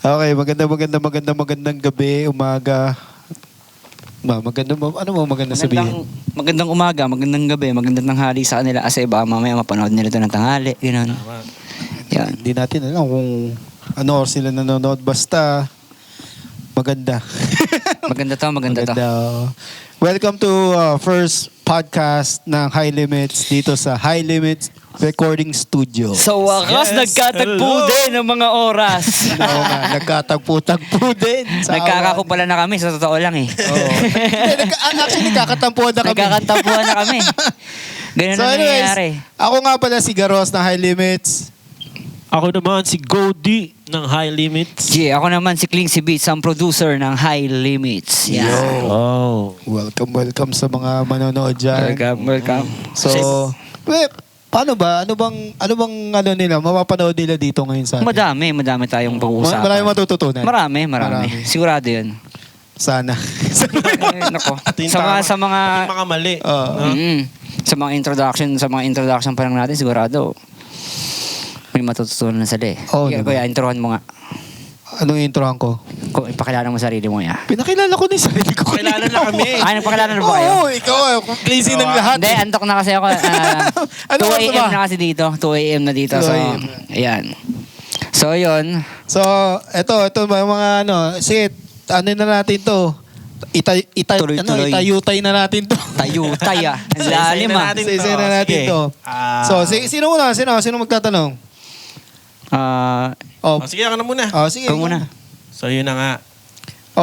Okay, magandang gabi, umaga. Maganda sabihin? Magandang umaga, magandang gabi, magandang tanghali sa kanila kasi baka mamaya mapanood nila ito ng tanghali. Ganun. Yan. Hindi natin alam kung ano oras sila nanonood. Basta, maganda. Maganda to. Welcome to first podcast ng High Limits dito sa High Limits Recording Studio. Sa wakas, nagkatagpo din ng mga oras. Oo nga, nagkatagpo-tagpo din. Nagkakakumpala na kami, sa totoo lang eh. Oo. Actually, nagkakatampuan na kami. Nagkakantapuan na kami. Ganun So na anyways, nangyayari. ako nga pala si Garos ng High Limits. Ako naman si Goldie ng High Limits. Ako naman si Cling si Beats, ang producer ng High Limits. Yan. Yo. Oh. Welcome sa mga manonood dyan. Welcome. So, paano ba? Ano bang nila, mapapanood nila dito ngayon sa atin? Madami tayong pag-uusapan. Marami matututunan. Marami. Sigurado yun. Sana. Nako. Ating Sa mga mali. Sa mga introduction pa lang natin sigurado may matututunan na sila eh. Oo Kuya, introhan mo nga. Anong introhan ko? Kung ipakilala mo sarili mo ya. Pinakilala ko na yung sarili ko. Kailangan na kami. Nagpakilala na ba kayo? Oo, ikaw. Pleasing ng lahat. Hindi, antok na kasi ako. 2 Ano a.m. ba? na kasi dito. 2 a.m. na dito. So, 2 a.m. ayan. So, yun. So, ito mga sige, ano na natin to? Tuloy-tuloy. Itayutay na natin to. Tayutay ah. Ang lalim ah. Isa na natin Sige. to. So, sino muna? Sino magtatanong? Sige, ako na muna. Sige. Ikaw muna. So, yun na nga.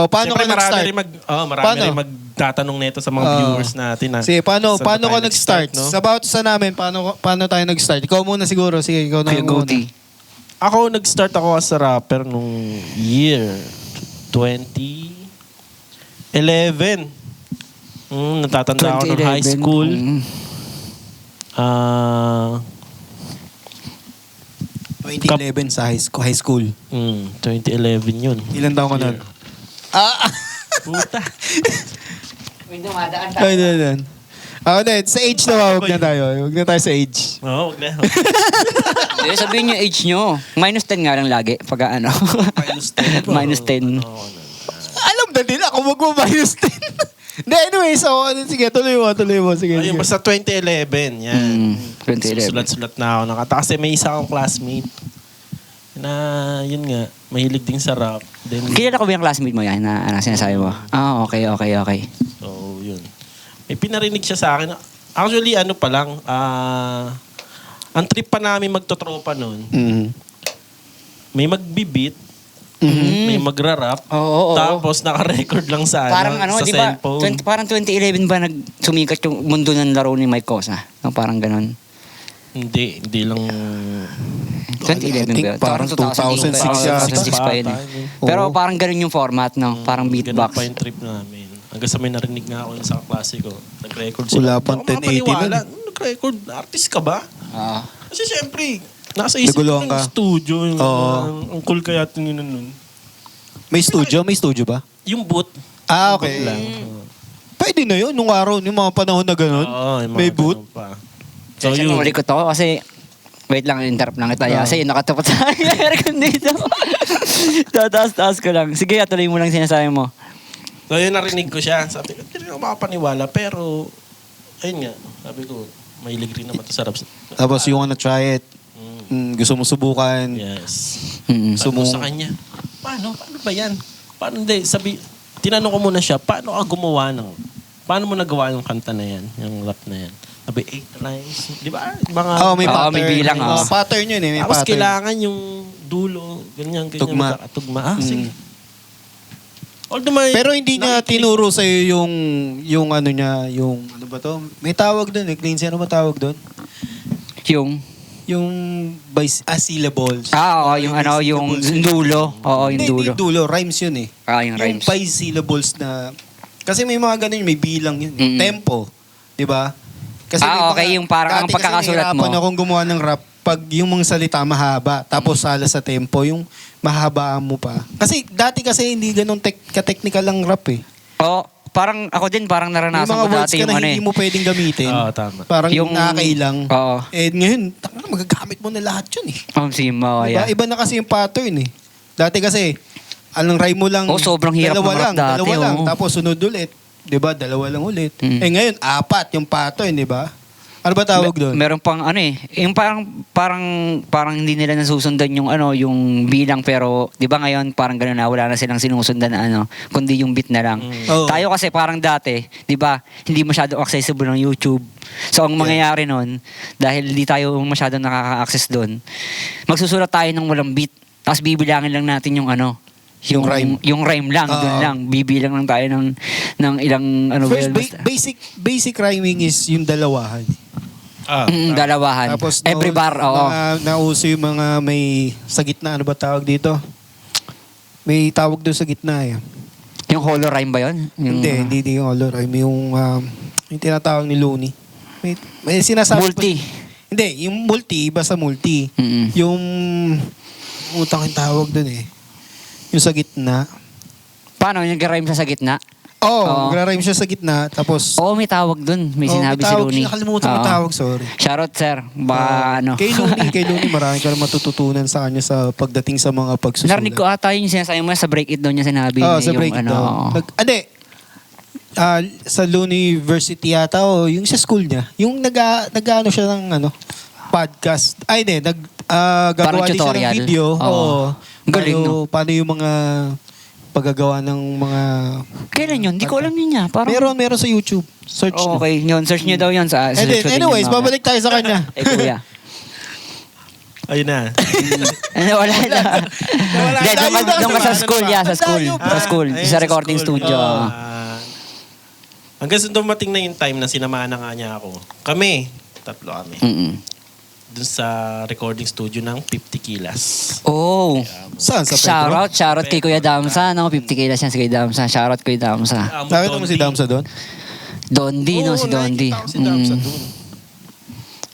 Paano ka nag-start? Marami rin magtatanong nito sa mga viewers natin. Sige, paano Saan ba ka tayo nag-start? no? Sa namin, paano tayo nag-start? Ikaw muna siguro. Sige, ikaw na Kuya muna. Goldie. Ako, nag-start ako as a rapper nung year 2011. Natatanda ako nung high school. Mm. 2011 sa high school. 2011 yun. Ilan taon ka nun? Puta. May dumadaan Ay, din. Sa age na huwag na tayo. Huwag na tayo sa age. Oo, wag na. Sabihin nyo age nyo. -10 nga lang lagi. Pag ano. -10. Alam na din ako magma-minus 10. Hindi, anyway, so, sige, tuloy mo. Sige. Ayun, basta 2011. Yan. 2011. Sulat-sulat na ako. Kasi may isa akong classmate na, yun nga, mahilig din sa rap. Then, Kilala ko ba yung classmate mo yan na sinasabi mo? Okay. so, yun. May pinarinig siya sa akin. Actually, ano pa lang, ang trip pa namin magtotropa noon, may magbibit, may magra-rap, Oo. tapos naka-record lang sa, Parang sa di ba? cellphone. Parang 2011 ba nagsumikat yung mundo ng laro ni Mike Cosa? Parang ganun. Hindi lang... 2011 ba? Parang 2006 2006 pa yun eh. Pero parang ganun yung format, no? Parang Ganun beatbox. pa yung trip namin. Hanggang sa may narinig nga ako sa klase ko. Nag-record sila. Wala pang Hindi ako 1080 makapaniwala. nun. Nag-record. Artist ka ba? Kasi syempre, nasa isip ko Naguluhan ng ka. studio. Oo. Ang cool kaya tingin nun. May studio ba? Yung booth. Okay. Booth lang. Pwede na yun, nung araw, yung mga panahon na ganun. Oo, yung mga May boot. ganun pa. So, So, yun. ko to kasi wait lang, interrupt lang kita. Kasi nakatapat sa akin dito. Tataas-taas ko lang. Sige, tuloy mo lang sinasabi mo. So, yun narinig ko siya. Sabi ko, hindi rin ako makapaniwala. Pero, ayun nga. Sabi ko, mahilig rin naman ito sa rap. Tapos you wanna try it. Gusto mo subukan. Yes. Gusto Sabi mo... ko sa kanya, paano ba yan? Paano hindi? Tinanong ko muna siya, paano mo nagawa yung kanta na yan, yung rap na yan? Sabi, 8 lines. Di ba? may pattern. may bilang. Pattern yun eh, may Tapos pattern. kailangan yung dulo, ganyan. Tugma. Tugma. Sige. Although Pero hindi niya tinuro sa'yo yung ano niya, yung ano ba to? May tawag doon eh. Cleansy, ano ba tawag doon? Yung syllables. Yung dulo. Oo, yung Hindi dulo. dulo. Rhymes yun eh. Yung rhymes. Yung syllables na... Kasi may mga ganun, may bilang yun. Tempo. Di ba? Kasi may okay, yung parang ang dati pagkakasulat kasi mo. nahirapan akong gumawa ng rap pag yung mga salita mahaba, tapos sala sa tempo, yung mahabaan mo pa. Kasi dati kasi hindi ganun ka-technical ang rap eh. Parang ako din, parang May naranasan mga ko words dati ka yung na ano hindi eh. mo pwedeng gamitin. Oo, tama. Parang Yung- nakakailang. Oo. Ngayon, magagamit mo na lahat yun eh. Sige, Diba? yeah. Iba na kasi yung pattern eh. Dati kasi, Anong rhyme mo lang? Sobrang hirap dalawa ng rap lang, dati, dalawa lang. oo. Tapos sunod ulit. 'Di ba? Dalawa lang ulit. Mm. Ngayon, 4 yung pattern, 'di ba? Ano ba tawag doon? Meron pang yung parang hindi nila nasusundan yung yung bilang, pero 'di ba ngayon parang gano'n na, wala na silang sinusundan na kundi yung beat na lang. Oo. Tayo kasi parang dati, 'di ba, hindi masyado accessible ng YouTube. So ang mangyayari nun, dahil hindi tayo masyado nakaka-access doon, magsusulat tayo ng walang beat, tapos bibilangin lang natin yung Yung rhyme. Yung rhyme lang, doon Oo. lang. Bibilang lang tayo ng ilang First, basta. basic rhyming is yung dalawahan. Dalawahan. Tapos, Every bar, oo. nauso yung mga may sa gitna. Ano ba tawag dito? May tawag doon sa gitna eh. Yung hollow rhyme ba yun? Yung, Hindi yung hollow rhyme. Yung tinatawag ni Looney. May sinasabi multi. Hindi, yung multi, iba sa multi. Mm-mm. Yung, utang yung tawag doon eh. Yung sa gitna. Paano? Yung nag-rhyme siya sa gitna? Oo, Oo. nagra-rhyme siya sa gitna. Tapos, Oo, may tawag dun. May sinabi si Looney. Nakalimutan mo Oo. tawag, sorry. Shoutout, sir. Baka Kay Looney, marami ka rin matututunan sa kanya sa pagdating sa mga pagsusulat. Narinig ko ata yung sinasabi mo sa break it daw niya sinabi. Sa yung breakdown. Sa Looney University yata, yung sa school niya. Yung nag-ano siya ng podcast. Ay, hindi. Parang Gagawa din siya ng tutorial. video. Oo. Galing, no? Paano yung mga paggagawa ng mga... Kailan yun? Hindi ko alam yun niya. Parang... Meron sa YouTube. Search niyo. Okay, yun. Search niyo daw yun sa... And then, search ko din anyways, yun, babalik tayo sa kanya. kuya. Ayun na. Wala na. Hindi, doon ka sa school, sa school. Layo Sa school. Ayun, Sa recording school. studio. Hanggang sa dumating na yung time na sinamahan na nga niya ako. Tatlo kami. Mm-mm. Dun sa recording studio ng 50 Kilas. Oh. Saan? Sa Pedro? Shoutout kay Kuya Damsa, 50 kilos yan si Kuya Damsa. Shoutout Kuya Damsa. Nakita mo si Damsa doon? Dondi, no? Si Dondi. nakikita ko si Damsa Mm. dun.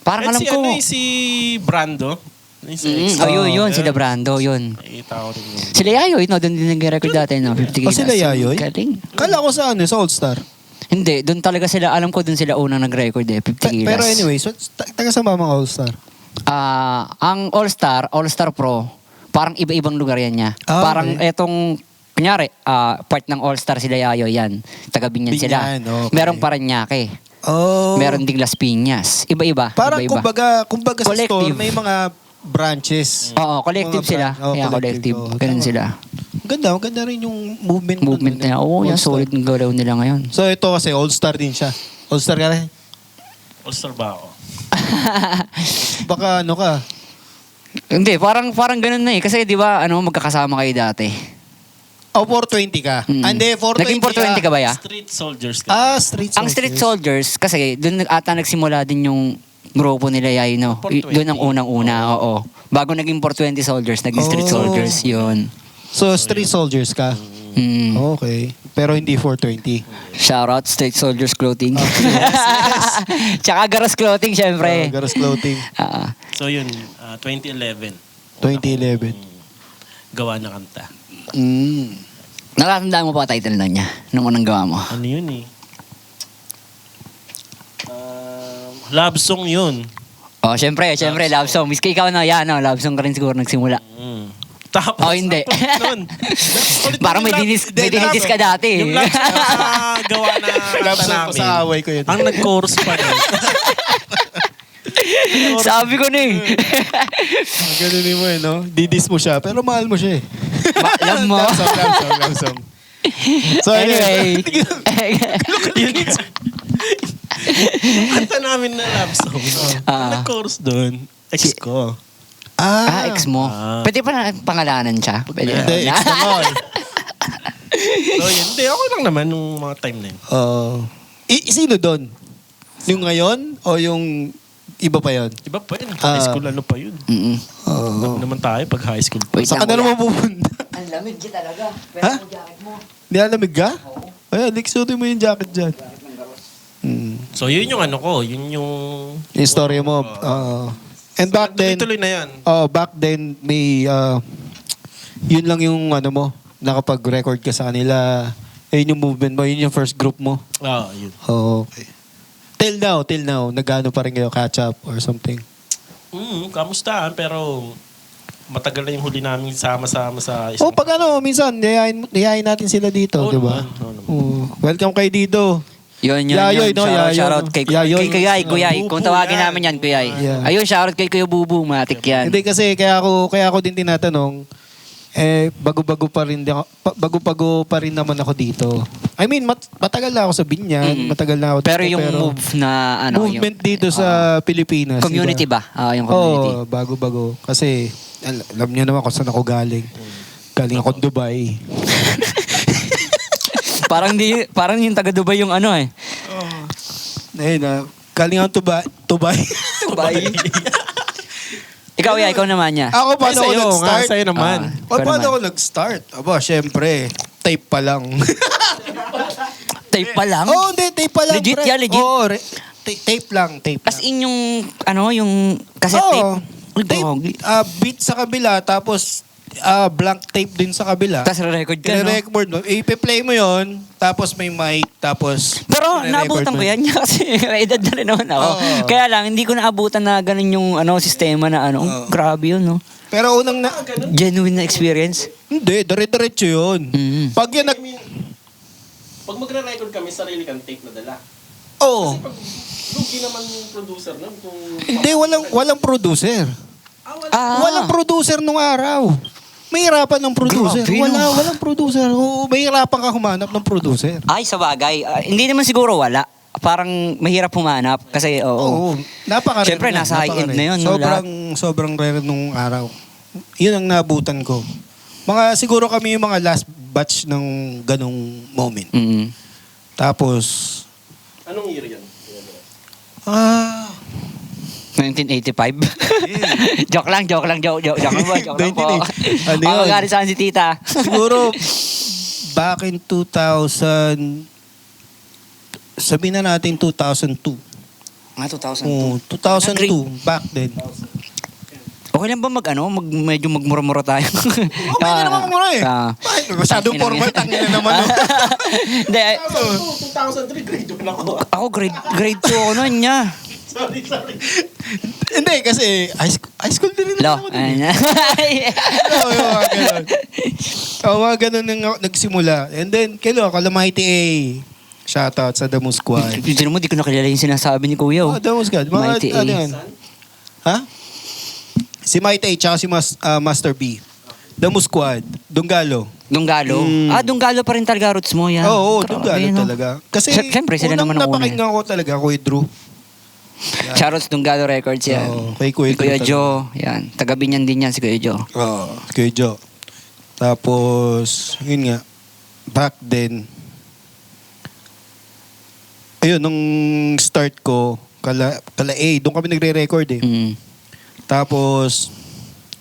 Parang alam ko. Si Brando. Yung si Ex. Yun, sila Brando, yun. Nakikita ko rin yun. Sila Yayoy, no? Doon din nag-record dati, no? 50 kilos. sila Yayoy? Galing. Kala ko sa sa All Star. Hindi, doon talaga sila, alam ko doon sila unang nag-record 50 kilos. Pero anyway, so, taga sa mga All Star. Ang All Star Pro, parang iba-ibang lugar yan niya. Ah, Parang okay. etong, kunyari, part ng All Star sila Yayoy yan. Taga Binyan sila. Binyan, okay. Meron Paranaque. Oh. Meron ding Las Piñas. Iba-iba. Parang iba-iba. kumbaga sa Collective. store, may mga branches. Oo, collective Mga sila. brand. Kaya collective. Ganun tama. sila. Maganda rin yung movement. Movement nila. Oo, yan. Solid ng galaw nila ngayon. So ito kasi All-Star din siya. All-Star ka rin? All-Star ba ako? Baka ka? Hindi, parang ganun na eh. Kasi di ba, magkakasama kayo dati. O 420 ka? Hindi, 420 Naging 420 ka ba ya? Street Soldiers ka. Street Ang Street Soldiers, kasi doon ata nagsimula din yung grupo nila Yayoy, no? 420. Doon ang unang-una, oo. Bago naging 420 Soldiers, naging Street Oh. Soldiers, yun. So Street Soldiers ka? Mm. Okay. Pero hindi 420. Shoutout Street Soldiers Clothing. Tsaka Garas Clothing, syempre. Garas Clothing. So yun, 2011. 2011. Gawa na kanta. Nakatandaan mo pa title na niya nung unang gawa mo? Ano yun eh? Love song yun. Oh, syempre, love song. Miski ikaw na, love song ka rin siguro nagsimula. Tapos, Oh, hindi. nun. Parang may dinis ka dati. Yung love song na gawa na Love kanta song ko namin. sa away ko yun. Ang nag-chorus pa nun. Sabi ko na eh. Ganunin mo no? Didis mo siya, pero mahal mo siya eh. Alam mo. Love song. So Anyway. Yung kanta namin na love song. Ang nag-chorus doon, ex ko. Ex mo. Pwede pa na pangalanan siya? Pwede Hindi, ex na mo eh. So yun, hindi, okay lang naman nung mga time na yun. Sino doon? Yung ngayon o yung iba pa yun? Iba pa yun, high school ano pa yun. Ano naman tayo pag high school pa. Wait Saan ka na naman pupunta? Ang lamig ka talaga. Ha? Nilalamig ka? Ay, liksutin mo yung jacket dyan. So yun yung ano ko, yun yung... Yung story mo. And back then, Tuloy-tuloy na yan. back then, may, yun lang yung ano mo, nakapag-record ka sa kanila. Yun yung movement mo, yun yung first group mo. Yun. Okay. Till now, nagano pa rin kayo catch up or something? Kamustahan, pero matagal na yung huli namin sama-sama sa Oh, pag minsan, niyayain natin sila dito, Oo di ba? naman, oo naman. Oh, welcome kayo dito. Yun. Yayoy, no? Yayoy. Shoutout kay Yayoy. Kuyay. Kung Bubu tawagin yan. namin yan, Kuyay. Yeah. Ayun, shoutout kay Kuya Bubu. Matik yan. Hindi kasi kaya ako din tinatanong, bago-bago pa rin naman ako dito. I mean, matagal na ako sa Binyan, matagal na ako dito. Pero yung move na movement dito sa Pilipinas. community diba? ba? Yung community. Oo, bago-bago. Kasi, alam niyo naman kung saan ako galing. Galing ako Dubai. Parang yung taga Dubai yung eh. Galing ako Dubai. Dubai. Ikaw naman niya. Ako, paano ako Sa'yo, nag-start? nga, sa'yo naman. O, paano ako nag-start? Aba, syempre, tape pa lang. Tape pa lang? Oo, hindi, tape pa lang. Legit pre. yan, legit? Oo, tape lang. As in yung, yung cassette Oo. tape. Tape, beat sa kabila, tapos blank tape din sa kabila. Tapos re-record ka, no? I-record mo. I-play mo yon, tapos may mic, tapos... Pero i-record naabutan mo. ko yan kasi may edad na rin naman ako. Oo. Kaya lang, hindi ko naabutan na ganun yung sistema na grabe yun, no? Pero unang Genuine na experience. Hindi, dire-diretso yun. Mm. Pag yan Pag magre-record kami, sarili kang tape na dala. Oo. Pag lugi naman yung producer nun kung... Hindi, walang producer. Walang producer nung araw. Mahirapan ng producer. Grabe, no? Walang producer. Oo, mahirapan ka humanap ng producer. Ay, sa bagay. Hindi naman siguro wala. Parang mahirap humanap kasi Oo. Napaka-rare. Siyempre, yan, nasa high-end na yun, no, Sobrang rare nung araw. Yun ang naabutan ko. Siguro kami yung mga last batch ng ganong moment. Mm. Tapos, Anong year yan? 1985. joke lang po. Joke lang po. 1980. Ano yun? Magalit saan si tita. siguro, back in 2000, sabihin na natin 2002. 2002. Oh, 2002, back then. Okay lang ba medyo magmura-mura tayo? Okay naman muna eh. Masyadong formal, tangin na naman. Hindi, 2003, grade 1 lang ako. ako grade 2 ako noon niya. Sorry. Hindi, kasi high school din Lo, ako. Oo, yung mga ganun. Mga ganun nang nagsimula. And then, Kalamahiti A. Shoutout sa Damo Squad. Hindi mo, di ko nakilala yung sinasabi ni Kuya. Oh, Damo Squad. Mighty A. Ano yan? Ha? Si Mighty A, tsaka si Master B. Damo Squad. Dunggalo. Dunggalo? Dunggalo pa rin talaga roots mo yan. Oo, Grabe, Dunggalo no? talaga. Kasi Siyempre, sila naman ang una. napakinggan ko talaga, Kuya Drew. Shoutouts Dunggalo Records yan. Oo, kay Kuya Si Kuya Drew Joe. Yan. Taga Binyan din yan si Kuya Joe. Oo, Kuya Joe. Tapos, yun nga, back then, ayun, nung start ko, kala A, doon kami nagre-record eh. Mm. Tapos,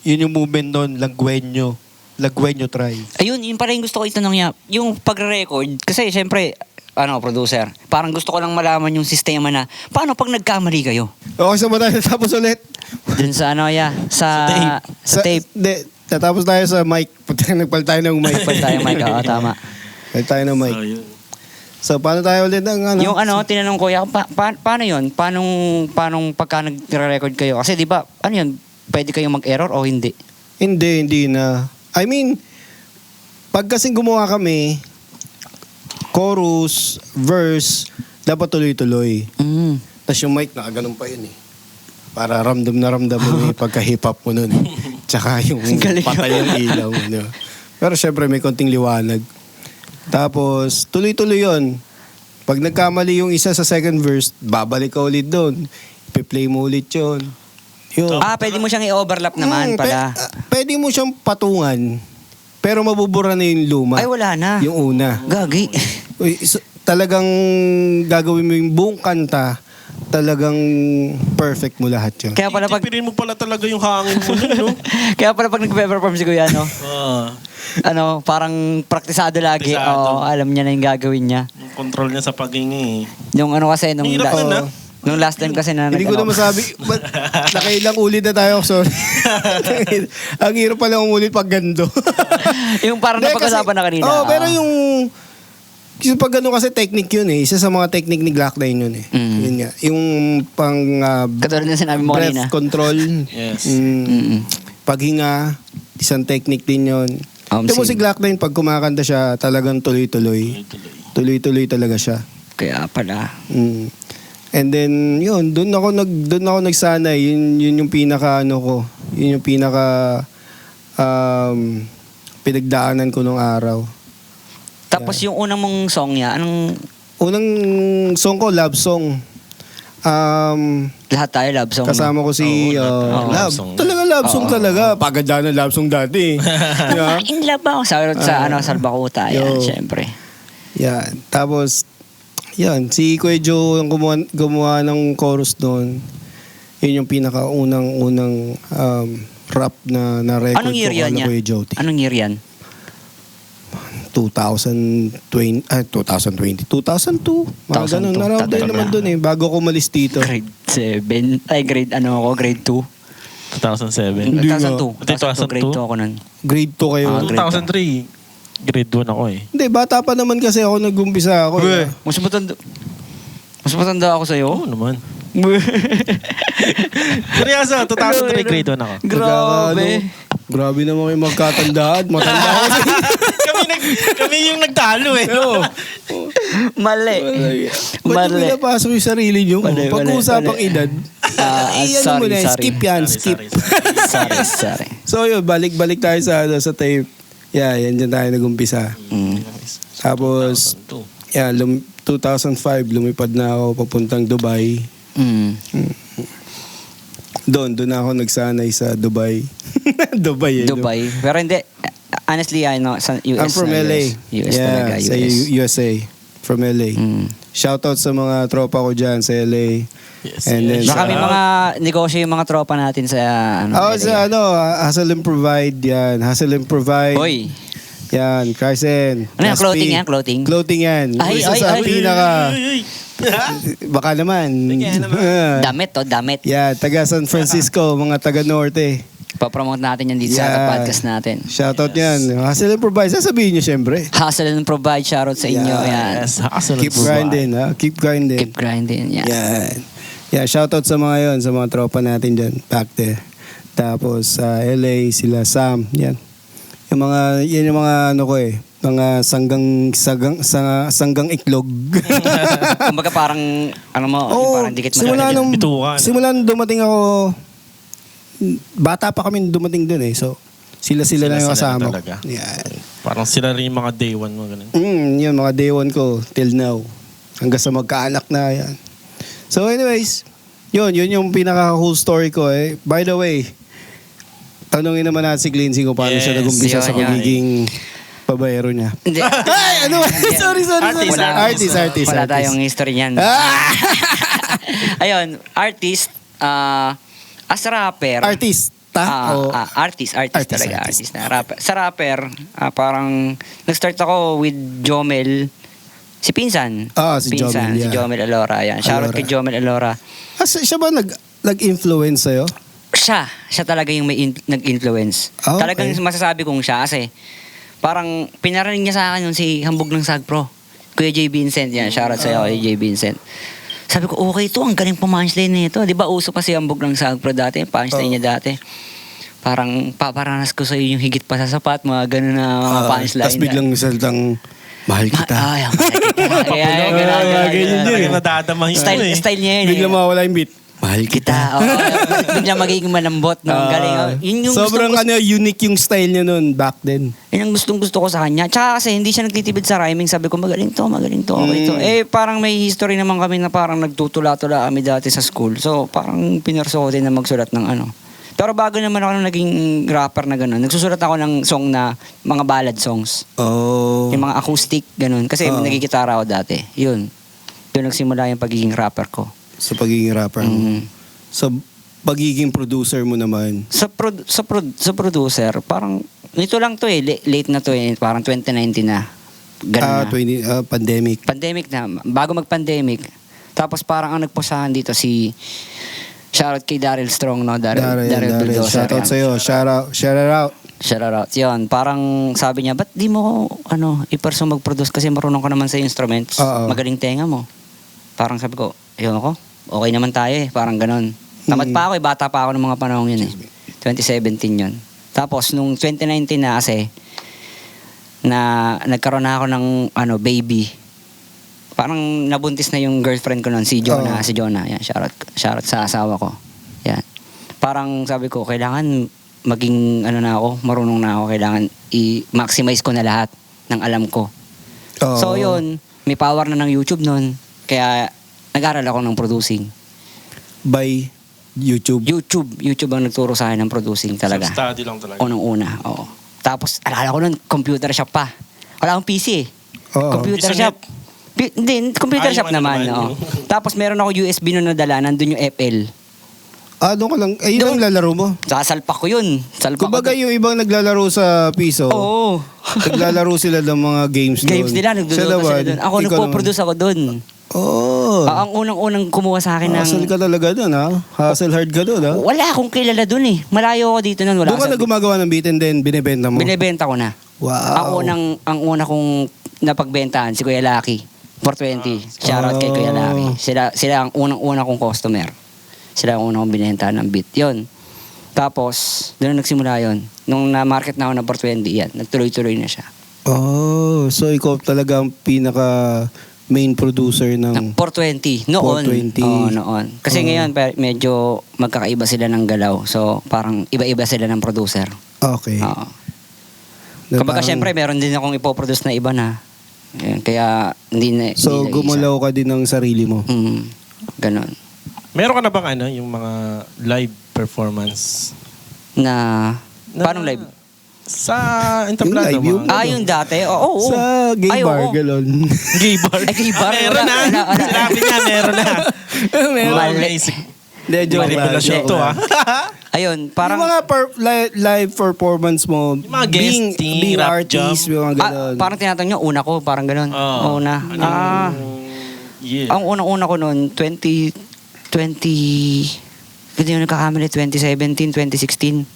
yun yung movement doon, Lagueño Tribe. Ayun, yun pala yung gusto ko itanong niya. Yung pagre-record, kasi syempre, producer, parang gusto ko lang malaman yung sistema na, paano pag nagkamali kayo? Okay, so tayo tapos ulit. Dun sa sa tape. Tatapos tayo sa mic. Nagpalit tayo ng mic. Pag tayo mic, tama. Palit tayo ng mic. So, yun. So, paano tayo ulit ng Yung tinanong ko, paano yun? Paano pagka nagre-record kayo? Kasi di ba, yun, pwede kayong mag-error o hindi? Hindi na. I mean, pag kasing gumawa kami, chorus, verse, dapat tuloy-tuloy. Mm. Tapos yung mic, nakaganon pa yun eh. Para ramdam mo yung pagka-hip hop mo nun. Tsaka yung patay yung ilaw mo. Diba? Pero syempre may konting liwanag. Tapos, tuloy-tuloy yun. Pag nagkamali yung isa sa second verse, babalik ka ulit doon. Ipi-play mo ulit yun. Yun. Pwede mo siyang i-overlap naman pala. Pwede mo siyang patungan. Pero mabubura na yung luma. Ay, wala na. Yung una. Gagi. Uy, talagang gagawin mo yung buong kanta, talagang perfect mo lahat yun. Kaya pala pag Tipirin mo pala talaga yung hangin mo nun, no? Kaya pala pag nagpe-perform si Kuya, parang praktisado lagi. Praktisado. Oo, alam niya na yung gagawin niya. Yung control niya sa paghingi. Yung kasi, Hirap nun, nung last time kasi na Hindi ko na masabi, nakailang ulit na tayo, sorry. Ang hirap pala umulit pag gando. yung parang Hindi, napag-usapan na kanina. Pero yung pag gano kasi technique yun eh. Isa sa mga technique ni Glockline yun eh. Mm. Yun nga. Yung pang Katulad na sinabi mo breath kanina. control. Yes. Mm-mm. paghinga, isang technique din yun. Tapos si Glockline, pag kumakanta siya, talagang tuloy-tuloy. Tuloy-tuloy talaga siya. Kaya pala. Mm. And then, yun, doon ako nagsanay. Yun yung pinaka, ko. Yun yung pinaka, pinagdaanan ko nung araw. Tapos yung unang mong song niya, anong... Unang song ko, love song. Lahat tayo love song. Kasama ko si love Love. song. Talaga love song talaga. Paganda na love song dati. Yeah. In love ako. Sa Salbakuta. Yan, Yo. syempre. Yan. Tapos, yan. Si Kuya Joe ang gumawa ng chorus doon. Yun yung pinakaunang rap na record Anong year ko yan kala niya? Kuya Joe. Anong year yan? 2002. Mga ganun. 2002. Naroon din Tagal naman na. doon eh. Bago ko malis dito. Grade 7. Ay, grade 2. 2007. Hindi 2002. nga. 2002 grade 2 ako nun. Grade 2 kayo. Ah, grade 2003. Grade 1 ako eh. Hindi, bata pa naman kasi ako nag-umpisa ako. Eh. Mas matanda ako sa'yo. Oo naman. Seryoso, 2003 grade 1 ako. Grabe. Grabe naman kayo magkatandaan. Matanda ako sa kami yung nagtalo eh. Mali. Ba't yung pinapasok yung sarili nyo? Mali, Pag-uusapang mali. edad. Sorry. Skip yan, skip. Sorry. So yun, balik tayo sa tape. Yeah, yan dyan tayo nag-umpisa. Tapos, 2005, lumipad na ako papuntang Dubai. Doon ako nagsanay sa Dubai. Dubai. Dubai. Pero hindi, honestly, sa US. I'm from LA. US talaga, sa US. USA. From LA. Shoutout sa mga tropa ko dyan sa LA. Yes, And then, Baka may mga negosyo yung mga tropa natin sa LA. sa Hustle and Provide yan. Hustle and Provide. Hoy. Yan, Carson. Ano yan, Jaspi. clothing yan? Clothing? Clothing yan. Ay, Isa ay, sa ay. pinaka... Baka naman. Damit. Yeah, taga San Francisco, mga taga Norte. Papromote natin yan dito sa Yeah. podcast natin. Shoutout yan. Hustle and Provide. Sasabihin nyo syempre. Hustle and Provide, shoutout sa inyo. Yan. Yes, hustle and Keep provide. grinding, ha? Keep grinding. Keep grinding. Yan. Yan. Yeah, shoutout sa mga yon, sa mga tropa natin dyan, back there. Tapos sa LA, sila Sam, yan. Yan yung mga ano ko eh, mga sanggang iklog. Kumbaga parang, yung parang dikit Bitukan. simula nung dumating ako, bata pa kami nung dumating dun eh. So, sila na yung Sila kasama ko. talaga. Yan. Parang sila rin yung mga day one mo ganun. Yun, mga day one ko, till now. Hanggang sa magkaanak na yan. So anyways, yun yung pinaka-cool story ko eh. By the way, tanungin naman natin si Glinzy kung paano Yes, siya nag-umpisa sa yun. pagiging pabayero niya. Hindi. Ay, ano ba? sorry. Artist. Wala tayong history niyan. Ayun, artist, as rapper. Artista? Artist talaga. Artist na. Rapper. Sa rapper, parang nag-start ako with Jomel. Si Pinsan. Si Pinsan, Jomel, yeah. si Jomel Alora. Yan. Shoutout Alora. kay Jomel Alora. Siya ba nag-influence sa'yo? Siya talaga yung may nag-influence. Okay. Talagang masasabi kong siya kasi parang pinaraning niya sa akin yung si Hambog ng Sagpro. Kuya J. Vincent yan. Shoutout sa'yo, Kuya J. Vincent. Sabi ko, okay to, ang galing punchline nito. Di ba uso pa si Hambog ng Sagpro dati? Punchline niya dati. Parang paparanas ko sa'yo yung higit pa sa sapat, mga ganun na mga punchline. Tapos biglang salitang, mahal kita. Mahal kita. Kaya ganyan yun. Nadadama yung ano eh. Style niya yun. Biglang mawala yung beat. Mahal kita. Biglang magiging malambot. No? Ang galing. Yun yung Sobrang unique yung style niya nun back then. Yun ang gustong-gusto ko sa kanya. Tsaka kasi hindi siya nagtitipid sa rhyming. Sabi ko, magaling to, okay to. Parang may history naman kami na parang nagtutula-tula kami dati sa school. So, parang pinarso ko din na magsulat ng ano. Pero bago naman ako nung naging rapper na gano'n, nagsusulat ako ng song na mga ballad songs. Oh. Yung mga acoustic, gano'n. Kasi nagigitara ako dati. Yun. Doon nagsimula yung pagiging rapper ko. Sa pagiging rapper mo. Sa pagiging producer mo naman. Sa producer, parang, nito lang to late na to parang 2019 na. Ganun na. Pandemic. Pandemic na, bago mag-pandemic. Tapos parang ang nagposahan dito si shoutout kay Daryl Strong, no? Daryl Bulldozer. Shoutout sa'yo. Shout out. Yun, parang sabi niya, ba't di mo i-pursue mag-produce kasi marunong ka naman sa instruments. Magaling tenga mo. Parang sabi ko, yun ako, okay naman tayo parang ganon. Tamad pa ako bata pa ako ng mga panahon yun 2017 yun. Tapos, nung 2019 na kasi, na nagkaroon na ako ng baby. Parang nabuntis na yung girlfriend ko noon, si Jonah. Oo. Si Jonah, yan, shoutout sa asawa ko. Yan. Parang sabi ko, kailangan maging na ako, marunong na ako, kailangan i-maximize ko na lahat ng alam ko. Oo. So yun, may power na ng YouTube noon, kaya nag-aral ako ng producing. By YouTube. YouTube ang nagturo sa akin ng producing talaga. So, study lang talaga. Unang-una, oo. Tapos, alala ko nun, computer shop pa. Wala akong PC eh. Oo. Computer Pisonet. shop. Hindi, computer Yung shop naman. naman, Oo. Tapos, meron ako USB nun nadala, nandun yung FL. Doon ka lang. Ayun Doon. ang lalaro mo. Sasalpak ko yun. Salpak Kumbaga ko. yung ibang naglalaro sa piso, Oo. naglalaro sila ng mga games doon. Games nila, nagdodownload sila doon. Ako, nagpo-produce ako doon. Oo. Ang unang-unang kumuha sa akin ng... Hustle ka talaga doon, ha? Hustle hard ka doon, ha? Wala akong kilala doon eh. Malayo ako dito nun. Wala Doon ka na gumagawa ng beat and then binibenta mo? Binibenta ko na. Wow. Ang una kong napagbentahan, si Kuya Lucky. 420. Shoutout kay Kuya Lucky. Sila ang unang-una kong customer. Sila ang unang kong binentahan ng beat. Yun. Tapos, doon na nagsimula yun. Nung na-market na ako ng 420, yan. Nagtuloy-tuloy na siya. Oh, so ikaw talaga ang pinaka main producer ng 420. Noon. 420. Oo, noon. Kasi ngayon, medyo magkakaiba sila ng galaw. So, parang iba-iba sila ng producer. Okay. Oo. Na Kumbaga, parang- syempre, meron din akong ipoproduce na iba na. Ayan, kaya, hindi na So, hindi na gumalaw ka din ng sarili mo. Ganon. Meron ka na bang yung mga live performance? Paano live? Sa entablado Yung live, yung- mo. Yung dati? Oo. Sa gay Ay, bar, oo. galon. Gay bar. Ay, gay bar? Meron na. Wala. Sabi nga, meron na. Meron. Mali. Hindi, joke lang. Manipulasyon joke to, lang. Ayun, Yung parang... mga live performance mo, Yung mga guesting, being rap artist, yung mga galon. parang tinatanong nyo, una ko, parang ganon. Oo. Una. Yeah. Ang unang-una ko noon, 20... Hindi mo nagkakamali, 2017, 2016.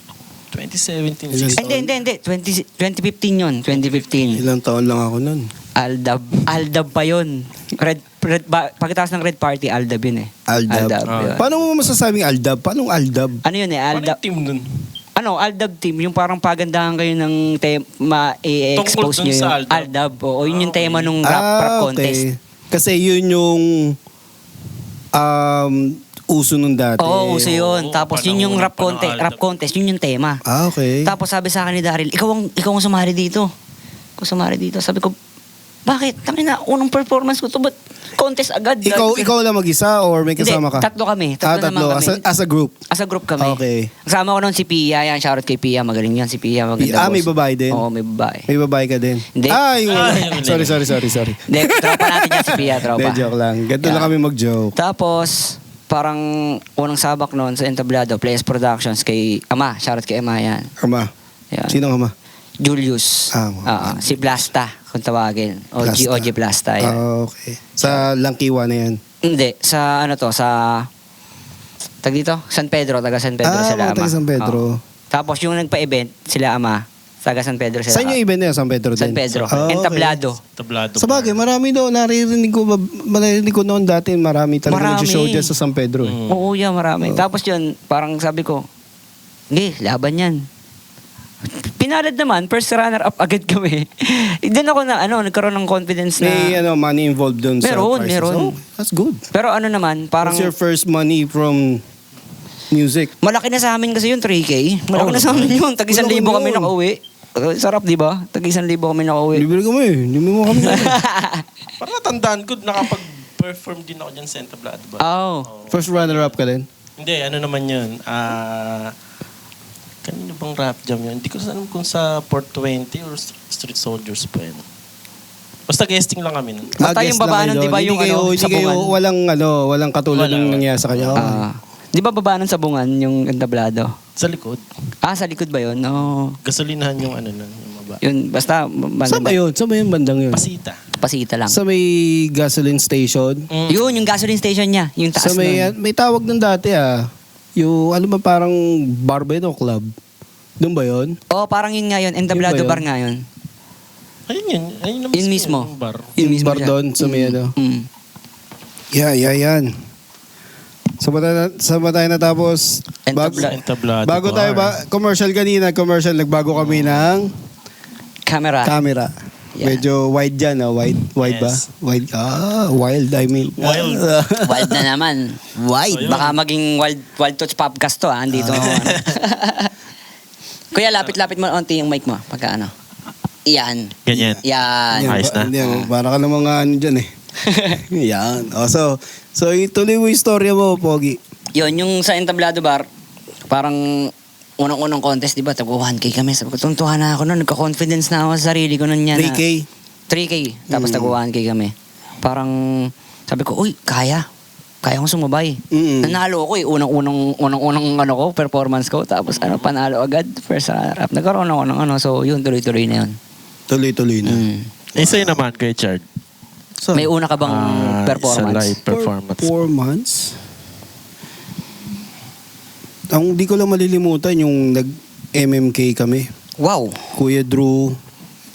2017. Ilan- Hindi. 2015 yun, 2015. Ilang taon lang ako nun. Aldab pa yun. Pagkatapos ng Red Party, Aldab yun eh. Aldab. yun. Paano mo masasabing Aldab? Paano Aldab? Ano yun eh, Ano Aldab. yung team nun? Aldab team, yung parang pagandahan kayo ng tema, i-expose Tungkol dun nyo yung sa Aldab. Aldab. Oo, yun yung tema nung rap contest. Kasi yun yung uso nung dati. Oo, uso yun. Oo, Tapos yun yung rap panahon ng rap contest, yun yung tema. Okay. Tapos sabi sa akin ni Daryl, ikaw ang sumali dito. Sabi ko, bakit? Tangina, unang performance ko to, but contest agad. Ikaw lang mag-isa or may kasama ka? Tatlo kami. Tatlo. naman kami. As a group? As a group kami. Okay. Kasama ko noon si Pia. Yan, shoutout kay Pia. Magaling yan si Pia. Maganda May boss. babae din? Oo, may babae. May babae ka din? Hindi. yung- Sorry. Hindi, tropa natin yan si Pia, tropa. Hindi, joke lang. Ganito Yeah. lang kami mag-joke. Tapos, parang unang sabak noon sa Entablado, Players Productions kay Ama. Shoutout kay Ama yan. Ama. Yan. Sino ama? Julius. Si Blasta, kung tawagin. OG Blasta. Yan. Okay. Sa Langkiwa na yan. Hindi, sa dito? San Pedro, taga San Pedro sila mga Ama. taga San Pedro. Oo. Tapos yung nagpa-event, sila Ama, taga San Pedro sila. Saan yung event na yan? San Pedro din? San Pedro. Okay. Entablado. Tablado. Sa bagay, marami daw. Naririnig ko noon dati, marami talaga Marami. nag-show dyan sa San Pedro. Eh. Oo, yeah, marami. Tapos yun, parang sabi ko, laban yan. Pinalad naman, first runner-up agad kami. Doon ako nagkaroon ng confidence na... May money involved doon sa Meron, prizes. meron. Oh, that's good. Pero naman, parang... What's your first money from music? Malaki na sa amin kasi yun, 3K. Malaki na sa amin yun. Tag-1,000 Malaki kami yun. nakauwi. Sarap, di ba? Tag-1,000 kami nakauwi. Libre kami. Libre mo kami. Parang natandaan ko, nakapag-perform din ako dyan sa Entablado ba? Oh. First runner-up ka din? Hindi, naman yun. Kanino bang rap jam yun? Hindi ko alam kung sa Port 20 or Street Soldiers pa yun. Basta guesting lang kami nun. Basta guess yung baba lang nun, kayo di ba, doon. yung Hindi sa kayo, bungan? walang katulad Wala. ng nangyari sa kanya. Di ba baba nun sa bungan, yung entablado? Sa likod. Sa likod ba yun? No. Gasolinahan yung nun, yung baba. Yun, basta... Saan ba yun? Saan ba yun bandang yun? Pasita. Pasita lang. Sa may gasoline station? Yun, yung gasoline station niya. Yung taas Sa may tawag ng dati Yung ano ba parang bar ba yun o club? Doon ba yun? Parang yun nga yun. Entablado Yun ba yun? bar nga yun. Ayun yun. Ayun na Yun mismo. Yung bar. Yun Yung mismo bar siya. doon sa may ano? Mm. Yeah, yan. Sa ba tayo natapos? Entablado Bago tayo bar. commercial kanina, nagbago kami ng Camera. camera. Yeah. Medyo wide dyan, wide ba? Yes. Wide, wild, I mean. Wild. Wild na naman. Wild. So, yun. Baka maging wild touch podcast to andito. Kuya, lapit-lapit mo onti yung mic mo. Pagka ano. Yan. Ganyan. Yan. Yan, Ayos na. Hindi, para ka namang ano dyan eh. Yan. So ituloy mo yung storya mo, Pogi. Yun, yung sa Entablado Bar, parang unang-unang contest, di ba? Tago 1K kami. Sabi ko, tuntuhan na ako nun. Nagka-confidence na ako sa sarili ko nun yan. 3K. 3K. Tapos tago 1K kami. Parang, sabi ko, uy, kaya kong sumabay. Nanalo ako eh. Unang-unang ano ko, performance ko. Tapos panalo agad. First runner-up. Nagkaroon ako ng ano. So, yun, tuloy-tuloy na yun. Tuloy-tuloy na. Sa'yo naman, Kuya Chard. So, May una ka bang Sa performance? live performance. Performance? Ang di ko lang malilimutan yung nag-MMK kami. Wow. Kuya Drew,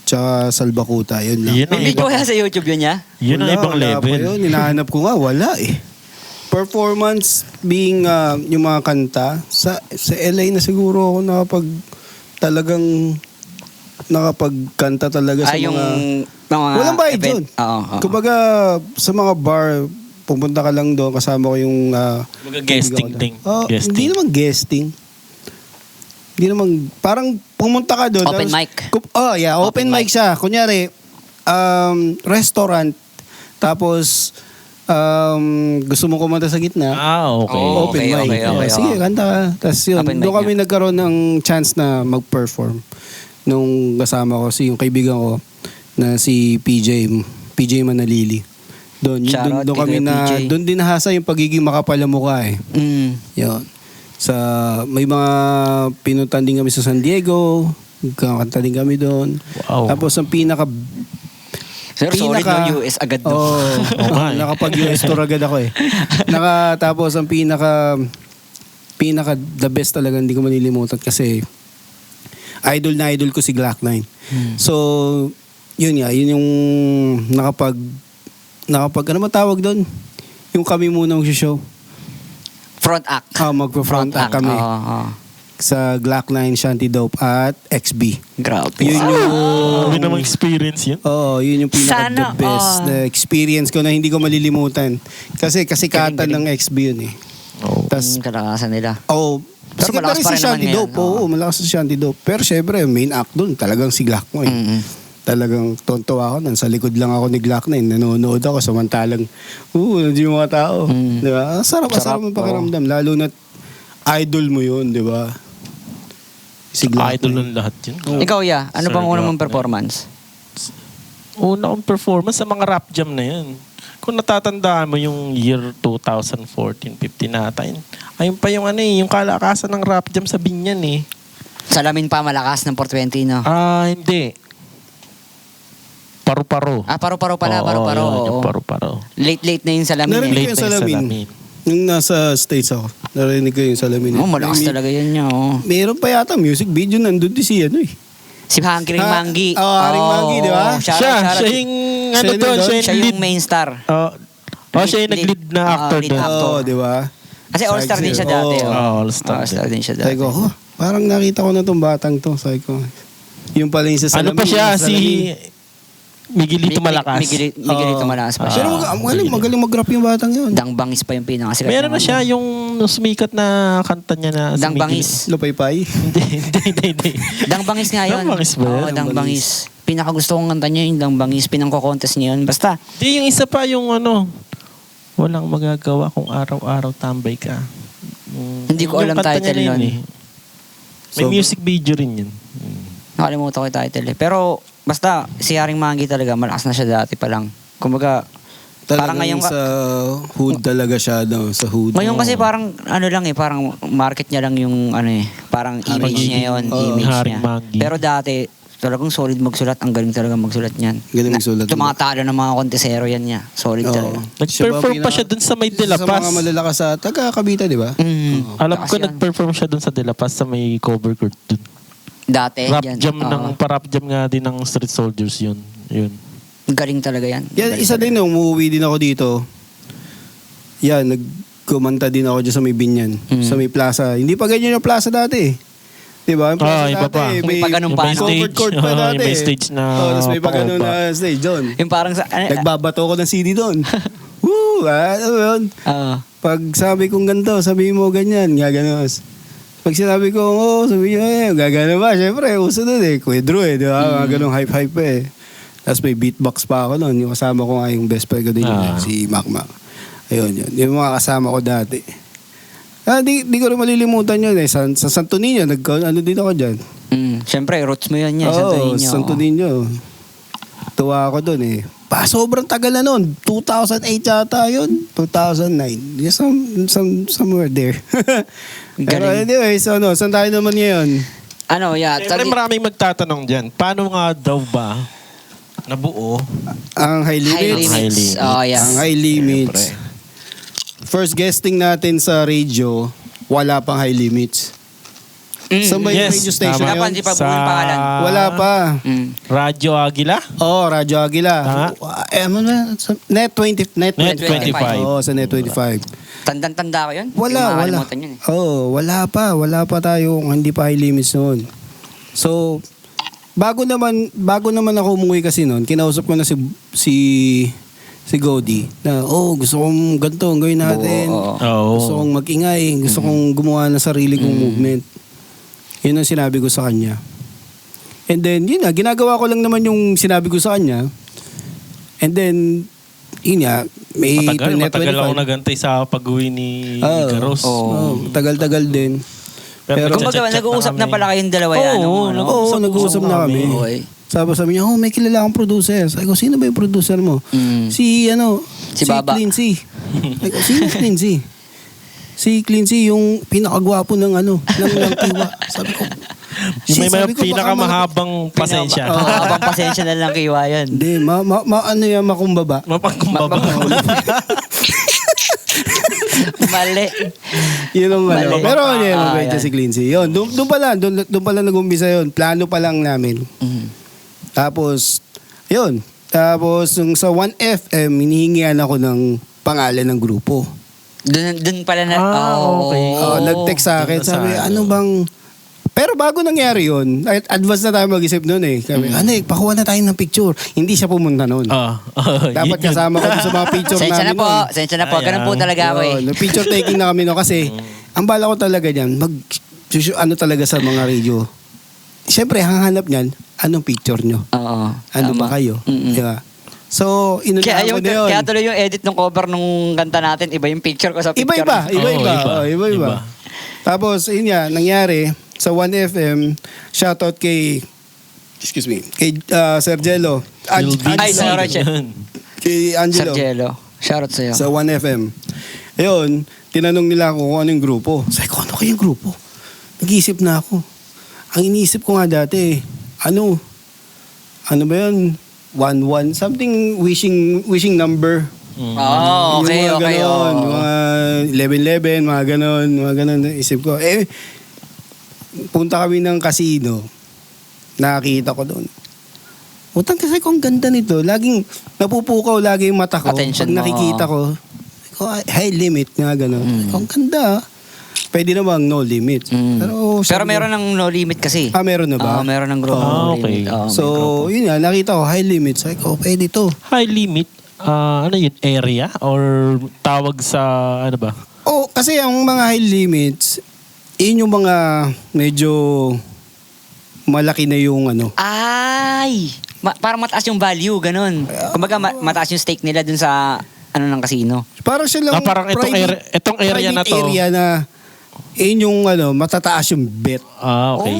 tsaka Salbakuta. Yun lang. Yun ang May ibang, video kaya sa YouTube yun niya? yun ang Wala, ibang wala level. pa yun. Hinahanap ko nga, wala eh. Performance being yung mga kanta. Sa LA na siguro ako talagang nakapagkanta talaga sa Yung mga... Walang bayad event. doon. Oo. Kumbaga, sa mga bar, pumunta ka lang doon, kasama ko yung... Guesting ding. Hindi Guesting. naman guesting. Hindi naman... Parang pumunta ka doon. Open mic. Yeah, open mic siya. Kunyari, restaurant, tapos gusto mo kumanta sa gitna, Okay. Oh, open okay, mic. okay, Sige, okay. kanta ka. Tapos yun, Open mic doon kami nagkaroon ng chance na mag-perform. Nung kasama ko, yung kaibigan ko, na si PJ Manalili. Shoutout Doon kay kami Kuya PJ. doon din nahasa yung pagiging makapal na mukha eh. Yun. May mga pinuntan din kami sa San Diego, kakanta din kami doon. Wow. Tapos ang pinaka Sir, solid no US agad doon. nga eh. nakapag-US tour agad ako eh. Tapos ang pinaka the best talaga, hindi ko malilimutan kasi idol ko si Glock 9. So, yun yung nakapag ano ba tawag doon? Yung kami muna mag-show. Front act. Magpa-front act kami. Oo. Sa Glock 9, Shanty Dope at XB. Grabe. Yun yung... May namang experience yun. Oo, yun yung pinaka Sana the best all. na experience ko na hindi ko malilimutan. Kasi kasikatan ng XB yun eh. Oh. Tas, Kalakasan nila. Pero Pero malakas rin pa si rin Shanty naman Dope. yan, Oo, malakas si Shanty Dope. Pero syempre, main act dun, talagang si Glock 9. Talagang tonto ako. Nasa likod lang ako ni Glock 9. Nanonood ako samantalang, nandiyan yung mga tao. Di ba? Sarap ang pakiramdam. Lalo na idol mo yun, di ba? Si Glock Idol 9. ng lahat yun. Ikaw, ya, ano Sir bang una Glock mong na. performance? Una kong performance sa mga rap jam na yun. Kung natatandaan mo yung year 2014-15 natin, ayun pa yung yung kalakasan ng rap jam sa Binyan eh. Salamin pa malakas ng 420, no? Hindi. Paru-paro. Paru-paro pala, Oo, paru-paro. yun, oo. yung paru-paro. Late na yung salamin. Narinig Eh. ko Late yung na yung salamin. salamin. Yung nasa States ako. Narinig ko yung salamin. Malakas talaga yun niya, oh. Meron pa yata music video nandun din si ano eh. Si Haring Mangi. Haring Mangi, di ba? Siya yung ano Siya doon, doon? siya Siya yung yung main star. siya yung nag-lead na actor lead doon. actor. Oo, di ba? Kasi all-star din siya dati. All-star All-star din siya Sabi dati. ko, parang nakita ko na tong batang to. Sabi ko, yung pala yung sa Ano salamin. pa siya, yung si salamin. Miguelito Malakas. Miguelito Malakas pa siya. Pero magaling mag-rap yung batang yun. Dang Bangis pa yung pinakasikat. Meron na siya yung sumikat na kanta niya na si Dang Miguel. Bangis. Lupay-pay. Hindi. Dang Bangis nga yun. Dang Bangis ba yun? Oo, Dang Bangis. Pinakagusto kong kanta niya yung Dang Bangis. Pinangko-contest niya yun. Basta, Di, yung isa pa yung walang magagawa kung araw-araw tambay ka. Hindi ko Yung alam kanta niya title na yun nun. eh. May So, music video rin yun. nakalimutan ko yung title eh. Pero, basta, si Haring Mangi talaga, malakas na siya dati pa lang. Kumbaga, parang ngayon Talagang sa hood talaga siya, no? Sa hood. ngayon kasi parang, ano lang eh, parang market niya lang yung, parang image niya yun. Oo. Image Haring niya. Mangi. Pero dati, talagang solid magsulat. Ang galing talaga magsulat niyan. Galing magsulat. Tumatalo ng mga kontesero yan niya. Solid Oo. talaga. Nag-perform pa siya dun sa may De La Sa Paz. mga malalakas sa taga-Cavite, di ba? Alam Lakas ko yan. nag-perform siya dun sa De La Paz sa may cover court dun. Dati, Rap yan. jam Oo. parap jam nga din ng Street Soldiers yun. Yun. Galing talaga yan. Yan, Galing isa talaga. din, umuwi din ako dito. Yan, kumanta din ako dyan sa may Binyan. Sa may plaza. Hindi pa ganyan yung plaza dati eh. Diba? Yung plaza iba dati, pa. May paganon pa, May no? covered stage. court pa Oo, dati. may stage na Tapos may paganon pa-cover. na stage doon. Yung parang sa... Nagbabato ko ng CD doon. Woo! Ano yun? Pag sabi kong ganito, sabi mo ganyan, gaganos. Pag sinabi ko, sabi niya, gagano ba? Siyempre, uso doon eh. Kuya Drew eh, di ba? Mga ganong hype-hype pa eh. Tapos may beatbox pa ako noon. Yung kasama ko nga yung best friend ko din, si Mac Mac. Ayun yun. Yung mga kasama ko dati. Di ko rin malilimutan yun eh. Sa Santo Niño, ano din ako dyan. Siyempre, roots mo yun yan. Oo, Santo Niño. Tuwa ako doon eh. Sobrang tagal na noon. 2008 yata yun. 2009. Somewhere there. Pero Galing. anyway, so saan tayo naman ngayon? Siyempre maraming magtatanong dyan. Paano nga daw ba nabuo? Ang High Limits. High Limits. Oh, yes. Ang High Limits. First guesting natin sa radio, wala pang High Limits. Sa may radio station tama. na yun? Hindi pa buong pangalan. Wala pa. Radyo Agila? Oo, Radyo Agila. Tama. Ano na? Net 25. Oo, sa Net 25. Tandang-tanda ko yun. Wala. Yun, eh. Wala pa tayo, hindi pa High Limits noon. So, bago naman ako umuwi kasi noon, kinausap ko na si Gody na, gusto kong ganito, ang gawin natin. Gusto kong mag-ingay, gusto kong gumawa ng sarili kong movement. Yun ang sinabi ko sa kanya. And then, yun na, ginagawa ko lang naman yung sinabi ko sa kanya. And then, yun nga, may Matagal ako nagantay sa pag-uwi ni Garos. tagal-tagal din. Pero Kumbaga, nag-uusap na pala kayong dalawa yan. nag-uusap na kami. Okay. Sabi niya, may kilala akong producer. Sabi ko, sino ba yung producer mo? Si Baba. Cleansy. Sabi ko, sino si Cleansy? Si Cleansy, yung pinakagwapo ng tiwa. Sabi ko, May sabi ko, baka pinakamahabang pasensya. Habang pasensya na lang kiwa yan. Hindi, makumbaba. Mapakumbaba. Mali. Yun ang Mali. Pero mabait yan. si Cleansy. Yun, doon pala nag-umpisa yun. Plano pa lang namin. Tapos, yun. Tapos, yung sa 1FM, hinihingian ako ng pangalan ng grupo. Doon pala na... okay. Nag-text sa akin. Doon na Sabi, sa ano bang... Pero bago nangyari yun, advance na tayo mag-isip noon eh. Sabi, pakuha na tayo ng picture. Hindi siya pumunta noon. Dapat kasama ko dun sa mga picture Sensya namin na po. noon. Sensya na po. Ganun po talaga ako eh. Picture taking na kami no kasi ang bala ko talaga niyan, talaga sa mga radio. Siyempre, hanganap niyan, anong picture nyo? Oo. Ano ba kayo? Diba? So, inunahan ko na yun. Kaya tuloy yung edit ng cover nung kanta natin, iba yung picture ko sa picture. Iba-iba. Tapos, yun nga, nangyari, sa 1FM, shoutout kay Sir Jello. Ay, Sir Roche. Kay Angelo. Sir Jello. Shoutout sa'yo. Sa 1FM. Ayun, tinanong nila ako kung anong grupo. Sabi ko, ano kayong grupo? Nag-iisip na ako. Ang iniisip ko nga dati, ano ba yun? 11, something wishing number. Okay. Yung mga ganon, mga 11-11, mga ganon, isip ko. Punta kami ng casino, nakakita ko doon. Utang kasi kung ganda nito, laging napupukaw lagi yung mata ko. Attention pag nakikita ko, High Limit nga ganon. Ang ganda. Pwede namang No Limit. Pero meron ng No Limit kasi. Meron na ba? Meron ng grupo No okay. Limit. So, yun nga, nakita ko High Limit. Sabi ko, pwede to. High Limit, ano yun, area? Or tawag sa, ano ba? Kasi ang mga High Limits, yun yung mga medyo malaki na yung Parang mataas yung value, ganun. Kumbaga, mataas yung stake nila dun sa ng casino. Parang sila parang itong area na to. Area na yun yung matataas yung bet. Okay.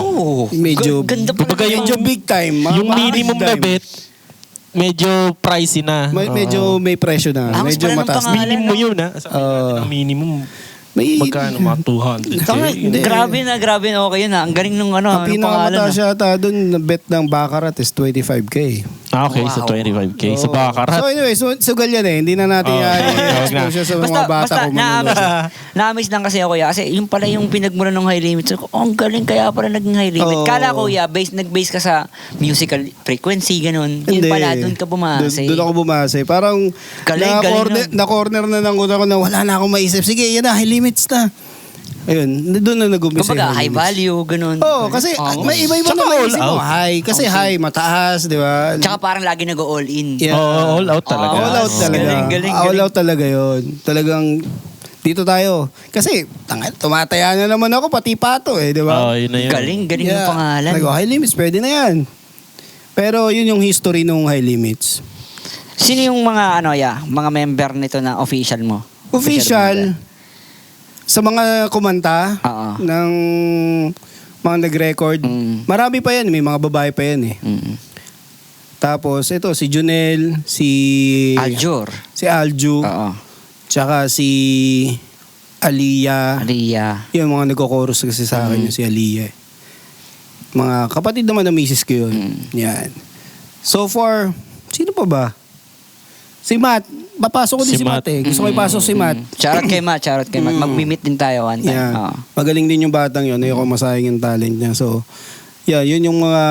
Medyo Ganda pa Kumbaga naman. medyo big time. Yung minimum na bet, medyo pricey na. Medyo may presyo na. Angas Medyo pala ng mataas. pangalan. Minimum yun, ha? Sabi natin ang minimum. Magkano? Mga 200. Grabe na okay yun ha. Ang galing nung Ang pinakamataas yata doon na bet ng Baccarat is 25K. Okay, so Wow. 25K. So baka So anyway, sugal yan eh. Hindi na natin exposure sa mga bata kung manunod. na-amaze lang kasi ako, Kuya. Kasi yung pala yung pinagmura ng High Limit. So, ang galing kaya pala naging High Limit. Oo. Kala ko, Kuya, nag-base ka sa musical frequency, ganun. Yun pala, doon ka bumase. Doon ako bumase. Parang Galing, galing na-corner na ng utak ko na wala na akong maisip. Sige, yan na, High Limits na. Ayun, doon na nag-umpisa. Kumbaga, yung high limits. value, ganun. Oo, kasi may iba-iba Tsaka na all maisip mo. out. High. Kasi high, mataas, di ba? Tsaka parang lagi nag-all in. Yeah. all out talaga. All out talaga. Galing, All galing. out talaga yun. Talagang dito tayo. Kasi tumataya na naman ako, pati pato eh, di ba? Yun na yun. Galing yung pangalan. High Limits, pwede na yan. Pero yun yung history ng High Limits. Sino yung mga, mga member nito na official mo? Official, sa mga kumanta Oo. ng mga nag-record, marami pa yan. May mga babae pa yan eh. Mm. Tapos ito, si Junel, si Aljur. si Alju, Oo. tsaka si Aliyah. Aliyah. Yung mga nagko-chorus kasi sa akin, yung si Aliyah. Mga kapatid naman ng misis ko yun. Yan. So far, sino pa ba? Si Matt. Papasok ko din Si si Matt Matt. eh. Gusto ko ipasok si Matt. Charot kay Matt. Mag-meet din tayo one time. Yeah. Oo. Magaling din yung batang yun. Ayoko masayang yung talent niya. So, yeah, yun yung mga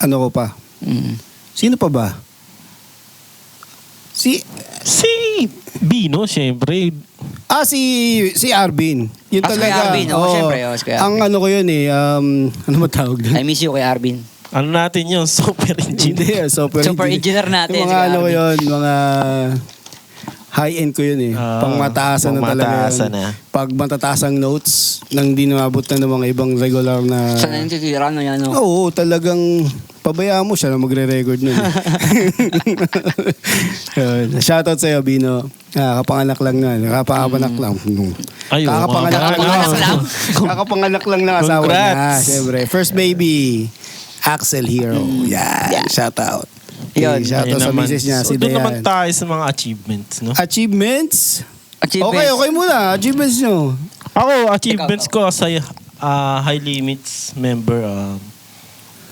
ano ko pa. Mm. Sino pa ba? Si Bino, syempre. si Arvin. Yun Si talaga. Arvin. Oo, syempre. Oo, si Kuya Ang Arvin. ano ko yun eh. Ano matawag doon? I miss you kay Arvin. Ano natin yun? Super engine. Hindi, super Engineer natin. Yung si mga Kuya ano ko Arvin. yun, mga high-end ko yun eh. Pangmataasan na talaga pangmataasan yun. na. Pag matataasang notes, nang di namabot na ng mga ibang regular na... Saan yung titira na yan? No? Oo, talagang pabayaan mo siya na magre-record nun. Yun. Shoutout sa'yo, Bino. Kakapanganak lang na. Kakapanganak lang. Ayun, Kakapanganak kakapanganak lang. Kakapanganak lang ng asawa niya. Congrats. Siyempre. First baby, Axel Hero. Yan. Shoutout. Yun. Shoutout sa misis niya, si Doon naman Dayan. tayo sa mga achievements, no? Achievements? Achievements. Okay muna. Achievements nyo. Ako, achievements ko sa High Limits member,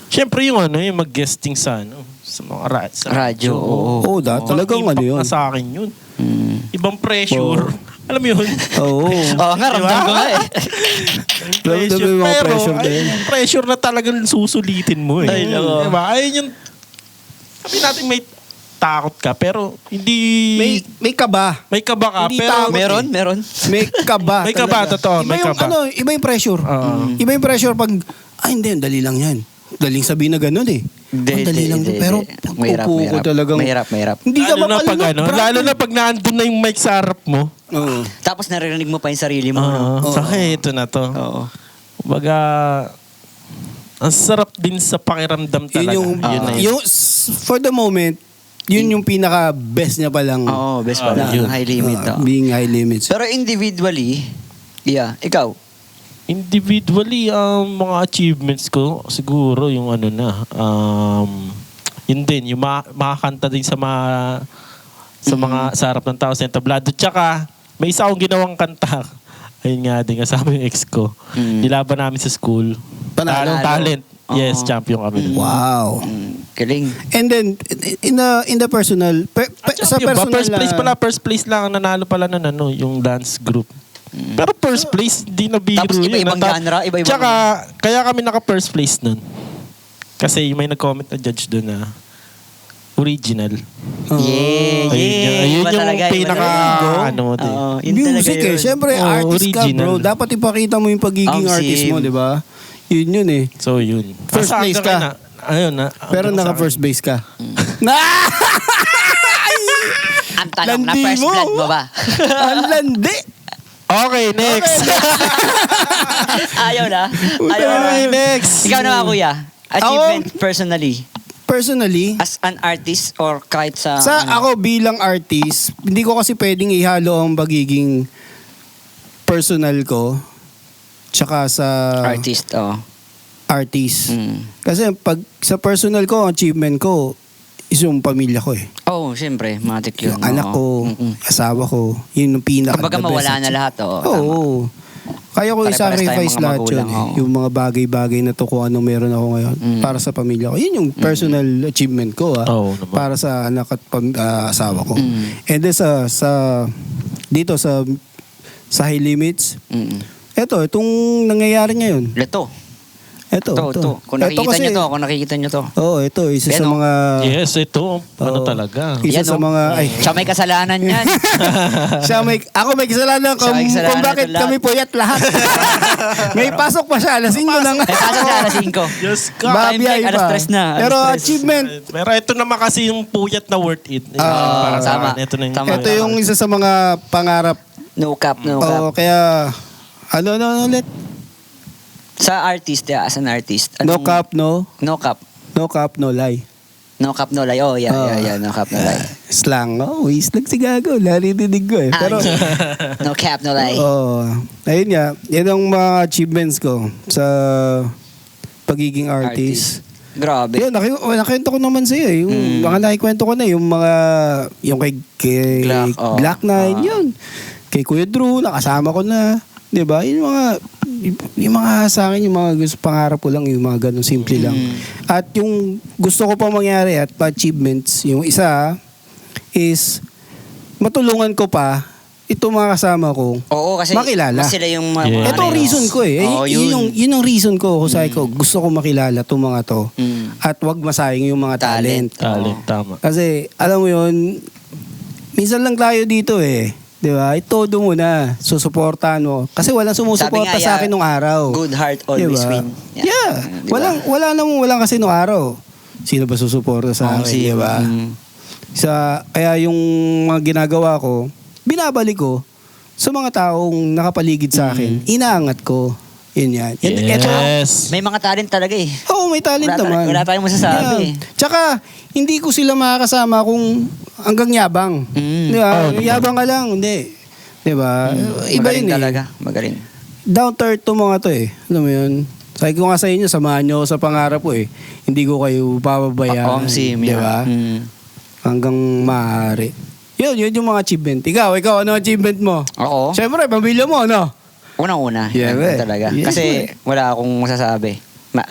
syempre yung yung mag-guesting sa mga sa Radyo. Oo. Talagang ano yun. Sa akin yun. Mm. Ibang pressure. Alam mo yun? Oo. Oo nga, ramdam ko nga eh. Ramdam mo yung mga Pero, pressure na yun. yung pressure na talagang susulitin mo eh. Ay, nako. Diba? Ayun yung, sabi natin may takot ka, pero hindi... May kaba. May kaba ka, Hindi pero... takot. Meron? May kaba. May kaba, talaga. totoo, Iba may yung, kaba. iba yung pressure. Iba yung pressure pag, hindi, dali lang yan. Daling sabihin na ganun eh. Ang dali lang. Pero Mahirap, upo ko talagang, Mahirap. hindi ka Lalo na pag makalunod. lalo na pag naandun na yung mic sa harap mo. Oo. Tapos naririnig mo pa yung sarili mo. no? Sakit, ito na to. Oo. Kumbaga, ang sarap din sa pakiramdam Yun talaga. yung, Yun na yun. for the moment, yun yung pinaka-best niya palang Oo, best pala. yun. High limit. oo. being high limits. Pero individually, ikaw. Individually, mga achievements ko, siguro yung yun din, yung makakanta din sa mga sa harap ng tao sa entablado. Tsaka, may isa akong ginawang kanta. Ayun nga din, kasama yung ex ko. Nilaban namin sa school. Panalo? Talent. Yes, Oo. champion kami. Wow. Galing. And then, in the personal, sa Champion ba? personal First place lang ang nanalo pala ng yung dance group. Pero first place, di na biro Tapos iba-ibang genre, iba-ibang- Tsaka, kaya kami naka-first place nun. Kasi may nag-comment na judge doon na original. Yeah. Ayun Iba yung talaga, iba pinaka, talaga. din. Oo, yun talaga music yun. eh. Siyempre, Oo, artist ka original. bro. Dapat ipakita mo yung pagiging Ang artist mo, sim. di ba? Yun eh. So, yun. First Basta place hanggang ka. Ayun na. Pero naka first base ka. Na! Ang tanong, na Landi first mo. blood mo ba? Ang landi! Okay, next. Ayaw na. Okay, next. Ikaw naman, kuya. Achievement personally. Personally, As an artist or kahit sa... ako bilang artist, hindi ko kasi pwedeng ihalo ang pagiging personal ko tsaka sa Artist, artist. Mm. Kasi pag sa personal ko, ang achievement ko is yung pamilya ko eh. Oh, siyempre. Matik yun. Yung anak ko, Mm-mm. asawa ko, yun yung pinaka Kumbaga the best mawala na achievement. lahat, Oo. Kaya ko Pare-pares i-sacrifice tayong mga lahat magulang, yun. oo. Yung mga bagay-bagay na to kung ano meron ako ngayon para sa pamilya ko. Yun yung personal achievement ko Oo naman. para sa anak at asawa ko. And then dito sa High Limits, itong nangyayari ngayon. Ito. Kung nakikita nyo to. Oo, ito. Isa sa Yan, mga... Yes, ito. Ano Oo. talaga? Isa Yan, sa oh. mga... Ay, Siya may kasalanan yan. ako may kasalanan Siya may kasalanan kung bakit ito lahat. kami puyat lahat. May pasok pa siya. Alas 5 na nga. May pasok siya alas 5. Diyos ka. Time check, alas 3 na. Pero Alas 3. achievement. Pero ito naman kasi yung puyat na worth it. Para sa tama. akin. Ito na yung... Tama. Ito yung isa sa mga pangarap. No cap. Oo, kaya... Ano ulit? Sa artist, as an artist. No cap, no? No cap. No cap, no lie. No cap, no lie. Oh, yeah. No cap, no lie. Slang. Slang si Gago. Narinig ko eh. Pero... No cap, no lie. Ayun nga. Yan ang mga achievements ko sa pagiging artist. Grabe. Yun, nakikwento ko naman sa'yo eh. Yung mga nakikwento ko na, yung mga, yung kay Black Knight, yun. Kay Kuya Drew, nakasama ko na. Diba? Yung mga sa akin, yung mga gusto, pangarap ko lang, yung mga ganun, simple lang. At yung gusto ko pa mangyari at achievements, yung isa is, matulungan ko pa, itong mga kasama ko, Oo, kasi makilala. sila yung Yeah. ito ang reason ko eh. Oo, Yun ang reason ko kung sabi ko, gusto ko makilala itong mga to. At wag masayang yung mga talent. Talent, tama. Kasi, alam mo yun, minsan lang tayo dito eh. Di ba? Itodo mo na. Susuportahan mo. Kasi walang sumusuporta Sabi nga, sa akin nung araw. Good heart always Diba? win. Yeah. Diba? Walang kasi nung araw. Sino ba susuporta sa akin? Di ba? Kaya yung mga ginagawa ko, binabalik ko sa mga taong nakapaligid sa akin. Inaangat ko. Yun yan. Yes. May mga talent talaga eh. Oo, may talent naman. Wala tayong masasabi. Yeah. Tsaka, hindi ko sila makakasama kung hanggang yabang. Di ba? Yabang ka lang. Hindi. Di ba? Iba Magaling yun eh. talaga. Magaling. Down to earth to mga to eh. Alam mo yun? Sabi ko nga sa inyo, samahan nyo ako sa pangarap ko eh. Hindi ko kayo papabayaan. Di ba? Hanggang maaari. Yun yung mga achievement. Ikaw, ano achievement mo? Oo. Siyempre, pamilya mo, no? Unang-una. Yeah, Yan eh. talaga. Yes, Kasi eh. wala akong masasabi.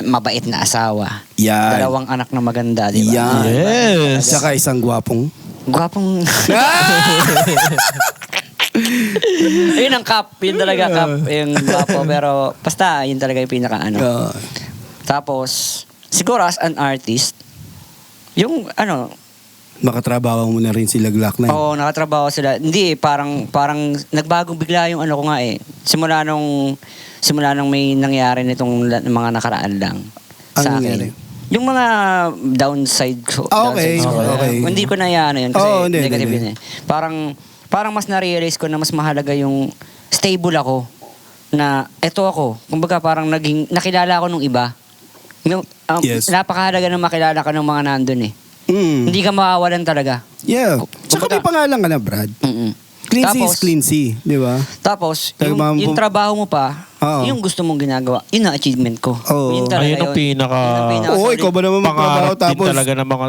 Mabait na asawa. Yan. 2 anak na maganda, di ba? Yan. Yes. Saka isang gwapong. Gwapong... Yun ang cup. Yun talaga cup. Yung gwapo. Pero basta, yun talaga yung pinaka ano. Tapos, siguro as an artist, yung ano, Makatrabaho mo na rin sila Glock 9. oo, nakatrabaho sila. Hindi, parang nagbagong bigla yung ano ko nga eh. Simula nung may nangyari nitong mga nakaraan lang sa Anong akin. nangyari? Yung mga downside ko. Okay, downside ko. okay. Hindi ko na yan kasi Oo, hindi, negative hindi. yun eh. Parang mas na-realize ko na mas mahalaga yung stable ako. Na eto ako. Kumbaga parang nakilala ko nung iba. Yes. Napakahalaga na makilala ka ng mga nandun eh. Hindi ka makawalan talaga. Yeah. Tsaka may pangalan ka na, Brad. Cleansy is cleansy, di ba? Tapos, Talagang yung trabaho mo pa, Oo. yung gusto mong ginagawa, yun ang achievement ko. Oo. Yun talaga Ayun ang yun. pinaka... Yun ang pinaka- Oo, ikaw ba naman magtrabaho Pangarap din tapos talaga ng mga...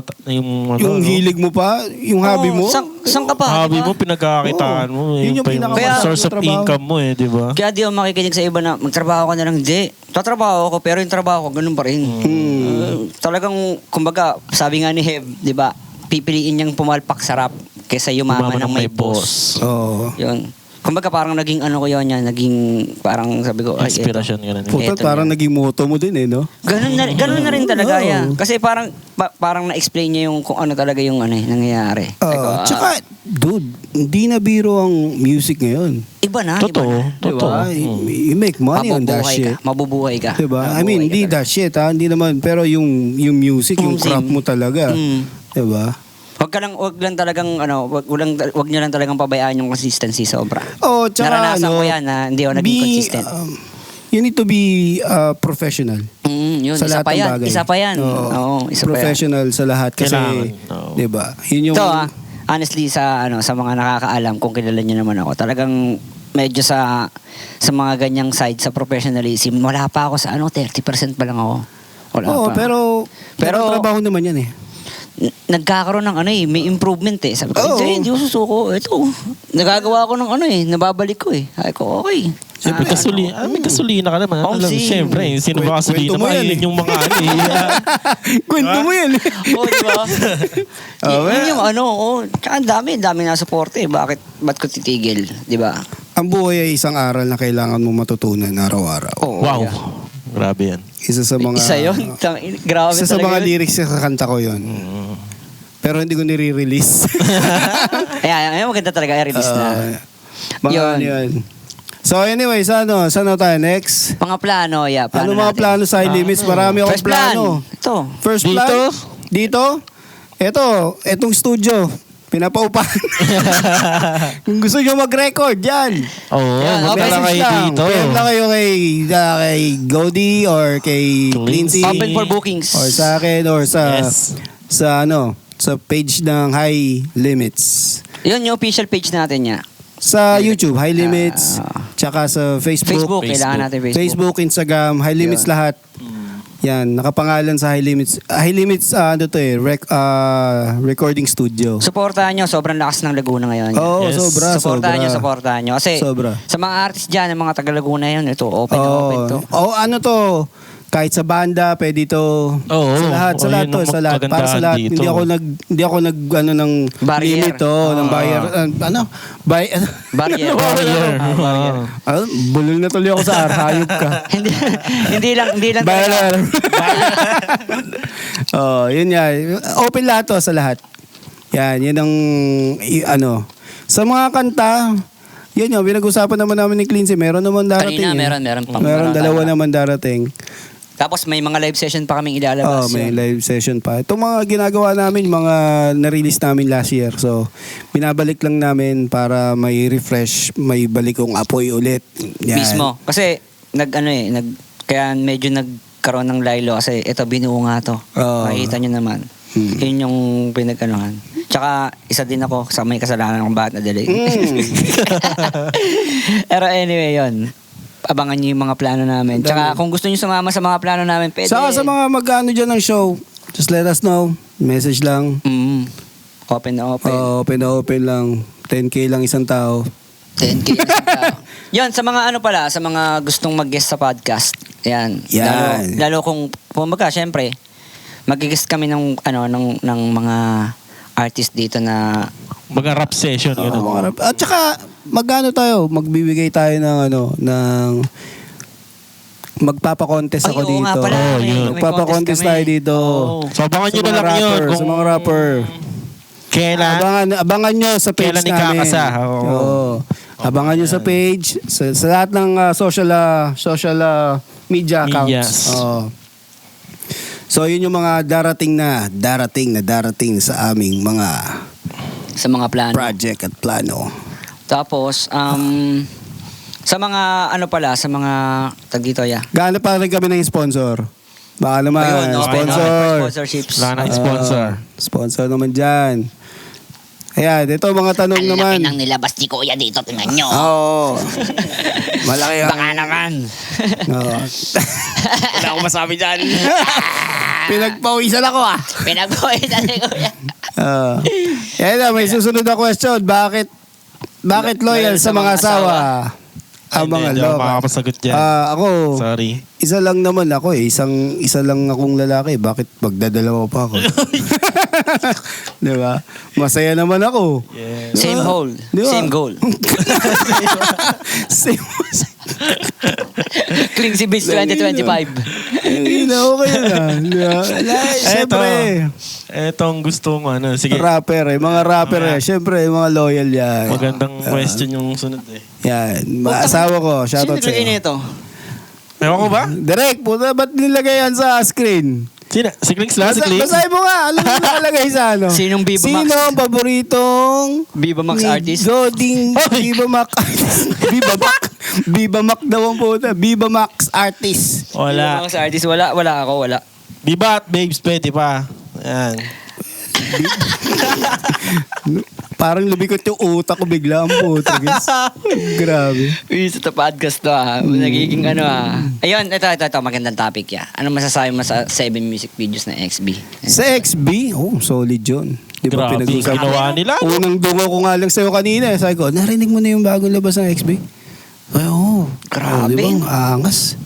yung hilig mo pa, yung hobby mo? Saan ka pa? Hobby diba? mo, pinagkakakitaan mo. Yun yung pa pinaka- source of trabaho. income mo di ba? Kaya di ako makikinig sa iba na magtrabaho ka na lang. Hindi. Tatrabaho ako, pero yung trabaho ko, ganun pa rin. Talagang, kumbaga, sabi nga ni Heb, di ba, pipiliin niyang pumalpak sarap kaysa yumaman ng may boss. Oo. Yun. Kumbaga parang naging ano ko yun yan, naging parang sabi ko, ay, Inspiration ka na. Puta, Eto parang na. naging motto mo din eh, no? Ganun na rin talaga Oo. yan. Kasi parang na-explain niya yung kung ano talaga yung ano nangyayari. Tsaka, dude, hindi na biro ang music ngayon. Iba na, Totoo. iba na. Totoo. You make money on that shit. Mabubuhay ka. Diba? I mean, Mabubuhay hindi ka that shit ha. Hindi naman. Pero yung music, yung Music. craft mo talaga. Mm. Diba? Wag lang talagang ano, wag niyo lang talagang pabayaan yung consistency sobra. Oh, tsaka Naranasan ko yan na hindi ako naging consistent. You need to be professional. Yun, Sa isa lahat pa ng yan. bagay. Isa pa yan. Oo, isa pa yan. Professional sa lahat kasi, Kailangan, oo. diba? Yun yung... Ito honestly sa mga nakakaalam kung kilala niyo naman ako, talagang medyo sa mga ganyang side sa professionalism, wala pa ako sa 30% pa lang ako. Wala Oo, pa. pero trabaho naman yan eh. Nagkakaroon ng may improvement eh. Sabi ko, Oo. hindi ko susuko. Ito, nagagawa ko ng nababalik ko eh. Sabi ko, okay. Siyempre, may kasulina ka naman. Oh, Alam, siyempre, sino ba kasulina Kwento mo ka? yan Yun eh. yung mga ano eh. Kwento mo yan. Oo, di ba? Oh, Yun yung ano, tsaka ang dami na suporte. Ba't ko titigil, di ba? Ang buhay ay isang aral na kailangan mo matutunan araw-araw. Oo, Wow. yeah. Grabe yan. Isa sa mga... Isa yun. Grabe Isa sa talaga mga yun. lyrics sa kanta ko yun. Pero hindi ko nire-release. Ayan, maganda talaga. I-release na. Mga Yun. ano yun. So anyway, saan tayo next? Mga plano, yeah. Ano mga natin. plano sa limits? Marami akong First plan. plano. Ito. First Dito? plan? Dito? Etong studio. Pinapaupahan. Kung gusto nyo mag-record, yan. Oo, Yan, magpunta okay, kayo dito. PM lang kayo kay Gody or kay Lindsay. Open for bookings. Or sa akin or sa Yes. sa page ng High Limits. Yun yung official page natin niya. Sa YouTube, High Limits. Tsaka sa Facebook, kailangan natin Facebook. Instagram, High Limits Yun. lahat. Yan, nakapangalan sa High Limits. High Limits, recording studio. Supportahan nyo, sobrang lakas ng Laguna ngayon. Oo, Yes. Supportahan nyo. Kasi Sobra. sa mga artist dyan, yung mga taga Laguna yun, ito, open to. Ano to? Kahit sa banda, pwede to. Oo, sa lahat yun to, ang sa lahat. Para sa kagandahan lahat. dito. Hindi ako nag ng Barrier. limit ng barrier. Barrier. Bulol na tuloy ako sa hayop ka. hindi lang Barrier. Yun yan. Open lahat to sa lahat. Yun ang sa mga kanta, yun yung pinag-usapan naman namin ni Cleansy. Meron naman darating. Kanina, meron. Dalawa naman darating. Tapos may mga live session pa kaming ilalabas. May live session pa. Itong mga ginagawa namin, mga na-release namin last year. So, binabalik lang namin para may refresh, may balikong apoy ulit. Yan. Mismo. Kasi, kaya medyo nagkaroon ng laylo kasi ito, binuo nga to. Oo. Makikita nyo naman. Yun yung pinag-anuhan. Tsaka, isa din ako sa may kasalanan kung bakit na-delay. Pero anyway, yun. Abangan nyo yung mga plano namin. Tsaka, kung gusto nyo sumama sa mga plano namin, pwede. Saka sa mga mag-ano dyan ng show, just let us know. Message lang. Open na open. Open na open lang. 10K lang isang tao. 10K. Yan, sa mga sa mga gustong mag-guest sa podcast. Yan. Yan. Lalo kung pumaga, syempre, mag-guest kami ng mga artist dito na Mag-rap session. Ganun. At saka, magbibigay tayo ng magpapakontest ako oo nga dito. pala, may Magpapakontest contest tayo kami. dito. Oo. So, abangan Sa nyo na mga lang yun. rapper, sa mga rapper. Kailan? Abangan nyo sa page Kailan namin. ikakasa? Oo. Abangan nyo sa page, sa lahat ng social media accounts. Medias. Oo. So, yun yung mga darating sa aming mga Sa mga plano. project at plano. Tapos, sa mga sa mga tag dito, Gaano pa rin kami ng sponsor? Baka naman, Ayun, open sponsor. sponsorships. Wala na sponsor. Sponsor naman dyan. Ayan, ito mga tanong naman. Ang nilabas ni Kuya dito, tingnan nyo. Oo. Malaki ang... Baka naman. Oo. Wala akong masabi dyan. Pinagpawisan ako Pinag-uwisan ni Kuya. Yan na, may susunod na question. Bakit loyal sa mga asawa? Ang mga Hindi ako loka. makakapasagot dyan. Ako, Sorry. isa lang naman ako eh. Isa lang akong lalaki. Bakit magdadalawa pa ako? Di ba? Masaya naman ako. Yeah. Same hole. Di ba? Same goal. Same. Clean si Beach 2025. Hindi na okay na. Di ba? Siyempre. Etong gusto mo, sige. Rapper eh. Mga rapper eh. Siyempre, mga loyal yan. Magandang question yung sunod eh. Yan. Asawa ko. Sino Shoutout sa naglagay iyo. nito? Ewan ko ba? Direk, puta, ba't nilagay yan sa screen? Sino? Si Clicks lang? Si Clicks? Basahin mo nga. Alam mo nakalagay sa ano? Sinong Viva Max? Sino ang paboritong Viva Max ni artist? Goding Viva Max Viva Max Viva Max daw ang puta. Viva Max artist. Viva Wala. Max artist? Wala ako. Di ba at babes pwede pa? Yan. Parang lumikot yung utak ko bigla ang puta. Guys. Grabe. Uy, sa podcast to Nagiging Ayun, ito. Magandang topic Ano masasabi mo sa 7 music videos ng XB? Sa XB, solid yun. Di ba Grabe, pinag-usapan? ginawa nila. Unang dungo ko nga lang sa'yo kanina. Sabi ko, narinig mo na yung bagong labas ng XB? Ay, oo. Grabe. Di ba? Ang angas.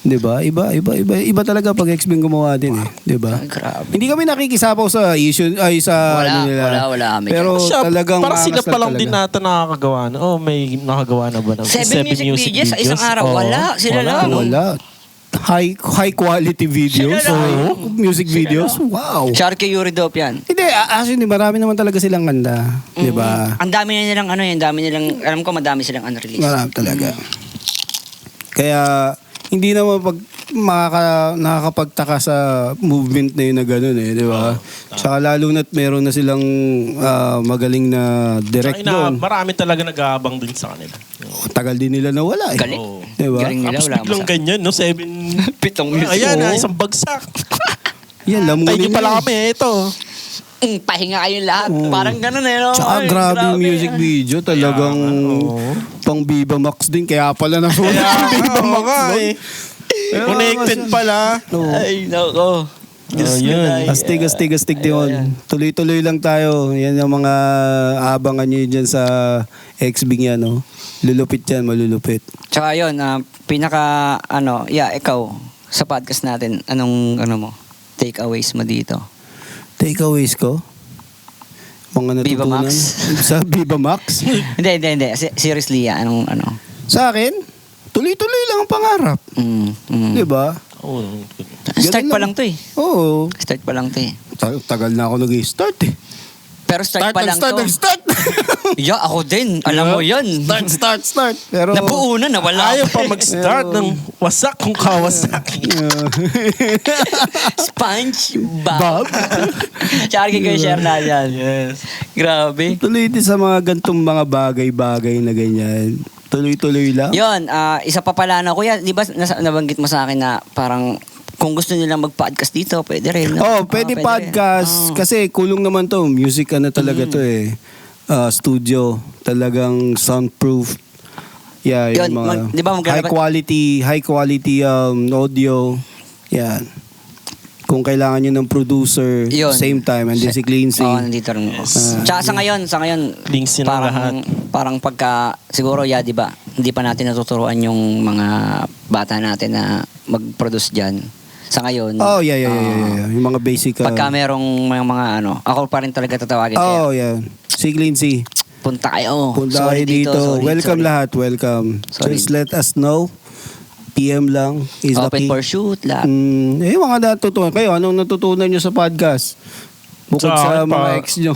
Di ba? Iba talaga pag X-Bing gumawa din eh. Di ba? Ay, grabe. Hindi kami nakikisapaw sa issue, ay sa Wala, ano nila. wala kami. Pero Siya, talagang parang sila angas pa lang talaga. din nata nakakagawa. May nakagawa na ba ng 7 music videos sa isang araw. Oo. Wala, sila lang. Wala. High quality videos. Sila lang. Oo. Music videos. Wow. Sharky Yuri Dope yan. Hindi, actually, marami naman talaga silang kanta. Di ba? Ang dami na nilang ang dami nilang, alam ko madami silang unreleased. Marami talaga. Kaya, hindi naman nakakapagtaka sa movement na yun na gano'n eh, di ba? Tsaka lalo na't meron na silang magaling na direct doon. Marami talaga nag-aabang din sa kanila. Tagal din nila nawala eh. Galing. Oo. Di ba? Galing nila, Tapos wala biglang masama. ganyan, no? 7 music. Ayan, Oo. isang bagsak. Yan, lamunin Tayo pala yun. kami, ito. Pahinga kayong lahat. Oo. Parang ganun eh, no? Tsaka Ay, grabe yung music ah. video. Talagang Oo. pang Viva Max din. Kaya pala nasulat yung Viva Oo Max nga doon. eh. Pero Connected mas- pala. Oo. Ay, nako. Diyos ko yun. na. Astig din. Tuloy-tuloy lang tayo. Yan yung mga abangan nyo dyan sa X-Bing yan. No? Lulupit yan, malulupit. Tsaka yun, ikaw, sa podcast natin, anong, takeaways mo dito? Takeaways ko? Mga Viva natutunan. Max? Sa Viva Max? Hindi. Seriously, anong, Sa akin, tuloy-tuloy lang ang pangarap. Di ba? Oo. Start Ganun pa lang. lang to eh. Oo. Start pa lang to eh. Tagal na ako nag-start eh. Pero start pa lang to. Start. Yeah, ako din. Alam mo yun. Start. Pero, Nabuo na, nawala. Ayaw pa mag-start ng wasak kung Kawasaki. SpongeBob. Tsaka kayo share na yan. Yes. Grabe. tuloy din sa mga gantong mga bagay-bagay na ganyan. Tuloy-tuloy lang. Yun, isa pa pala na, kuya, di ba nabanggit mo sa akin na parang kung gusto nilang mag-podcast dito, pwede rin. No? Oh, pwede rin. podcast. Kasi kulong naman to. Music talaga to eh. Studio. Talagang soundproof. Yeah, Yun, yung mga di ba high quality audio. Yan. Kung kailangan nyo ng producer, Yun. same time, and si Cleansy. Oo, nandito rin ako. Tsaka sa ngayon, Links yun ang lahat. parang pagka, siguro, di ba, hindi pa natin natuturuan yung mga bata natin na mag-produce dyan. Sa ngayon, Oh, yeah. Yung mga basic. pagka merong mga ako pa rin talaga tatawagin. Oh, yeah. Si Cleansy. Punta kayo. Punta Sorry kayo dito. sorry, Welcome sorry. lahat. Welcome. Sorry. Just let us know. PM lang. Is the Open key. for shoot, lahat. Mga natutunan. Kayo, anong natutunan nyo sa podcast? Bukod sa Sa akin mga pa. ex nyo.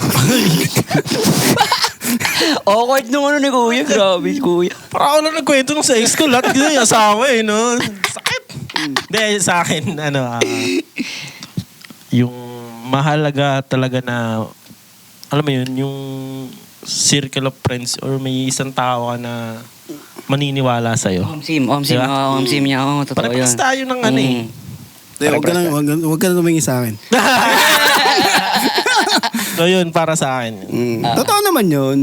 Awkward nung ni Kuya. Grabe, Kuya. Parang ako lang nagkwento ng sa ex ko. Lahat ganyan yung asawa eh, no? Sakit. Hindi, sa akin, yung mahalaga talaga na, alam mo yun, yung circle of friends or may isang tao ka na maniniwala sa'yo. Home sim Diba? niya. Oo, totoo yun. Parang tayo ng ano eh. Huwag ka na tumingin sa akin. So yun, para sa akin. Totoo naman yun.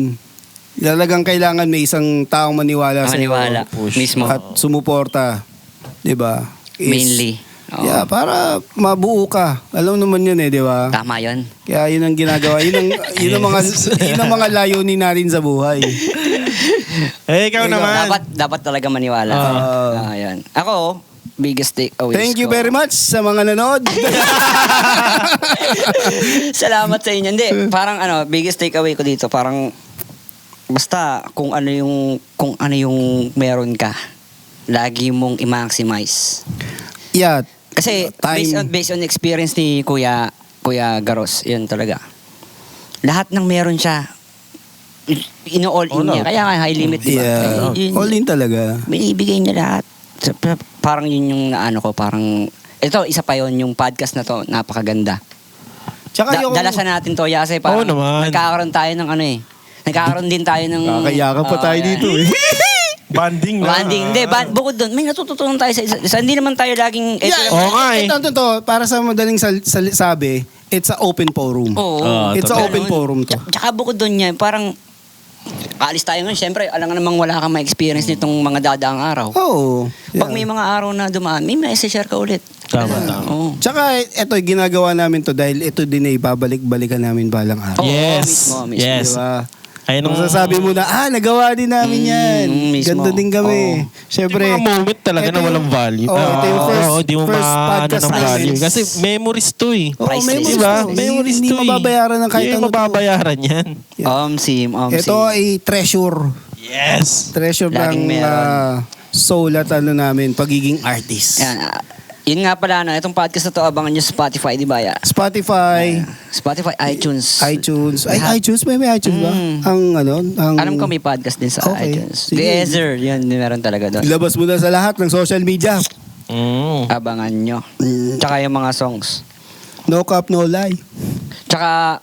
Talagang kailangan may isang taong maniwala sa Maniwala. Mismo. At sumuporta. Diba? Mainly. Oo. Yeah, para mabuo ka. Alam naman yun eh, di ba? Tama yun. Kaya yun ang ginagawa. Yun ang mga layunin natin sa buhay. Eh, ikaw naman. Dapat talaga maniwala. Yun. Ako, biggest takeaways Thank you ko. very much sa mga nanood. Salamat sa inyo. Hindi, parang biggest takeaway ko dito, parang basta kung ano yung meron ka, lagi mong i-maximize. Yeah. Kasi Time. based on experience ni Kuya Garos, yun talaga. Lahat ng meron siya, ino-all in niya. Kaya nga high limit, di ba? Yeah. Yun, All in talaga. binibigay niya lahat. So, parang yun yung parang, ito, isa pa yun, yung podcast na to, napakaganda. Tsaka yung... Dalasan natin to, kasi parang Oo naman. nagkakaroon tayo ng nagkakaroon din tayo ng... Kakayakap pa tayo dito eh. Banding na. Banding. Hindi, bukod doon, may natututunan tayo sa isa. Hindi naman tayo laging... Oo nga eh. Ito, para sa madaling sabi, it's a open forum. Oo. It's a totoo. open forum to. Tsaka bukod doon niya, parang... Alis tayo ngayon, syempre, alam nga namang wala kang ma-experience nitong mga dadaang araw. Oo. Pag may mga araw na dumaan, may share ka ulit. Tama. Oo. Tsaka ito, ginagawa namin to dahil ito din ay babalik-balikan namin balang araw. Oo, Yes. mismo. Yes. Diba? Kaya nung Masasabi mo na, nagawa din namin yan. mismo. Ganda din kami. yung Siyempre, mga moment talaga ito na yung- walang value. ito yung di mo first maano podcast ng namin. value. Kasi memories to eh. Priceless. Diba? to. Memories Hindi to eh. mababayaran ng kahit Hindi ano to. mababayaran yan. Omsim. Ito ay treasure. Yes! Treasure Laging ng meron. soul at namin, pagiging artist. Yan, yun nga pala, itong podcast na to, abangan nyo sa Spotify, di ba? Ya? Spotify, Spotify, iTunes. iTunes. Lahat. iTunes? May iTunes ba? Ang Alam ko may podcast din sa Okay. iTunes. Sige. The Ether, yun, meron talaga doon. Ilabas mo na sa lahat ng social media. Abangan nyo. Tsaka yung mga songs. No cap, no lie. Tsaka,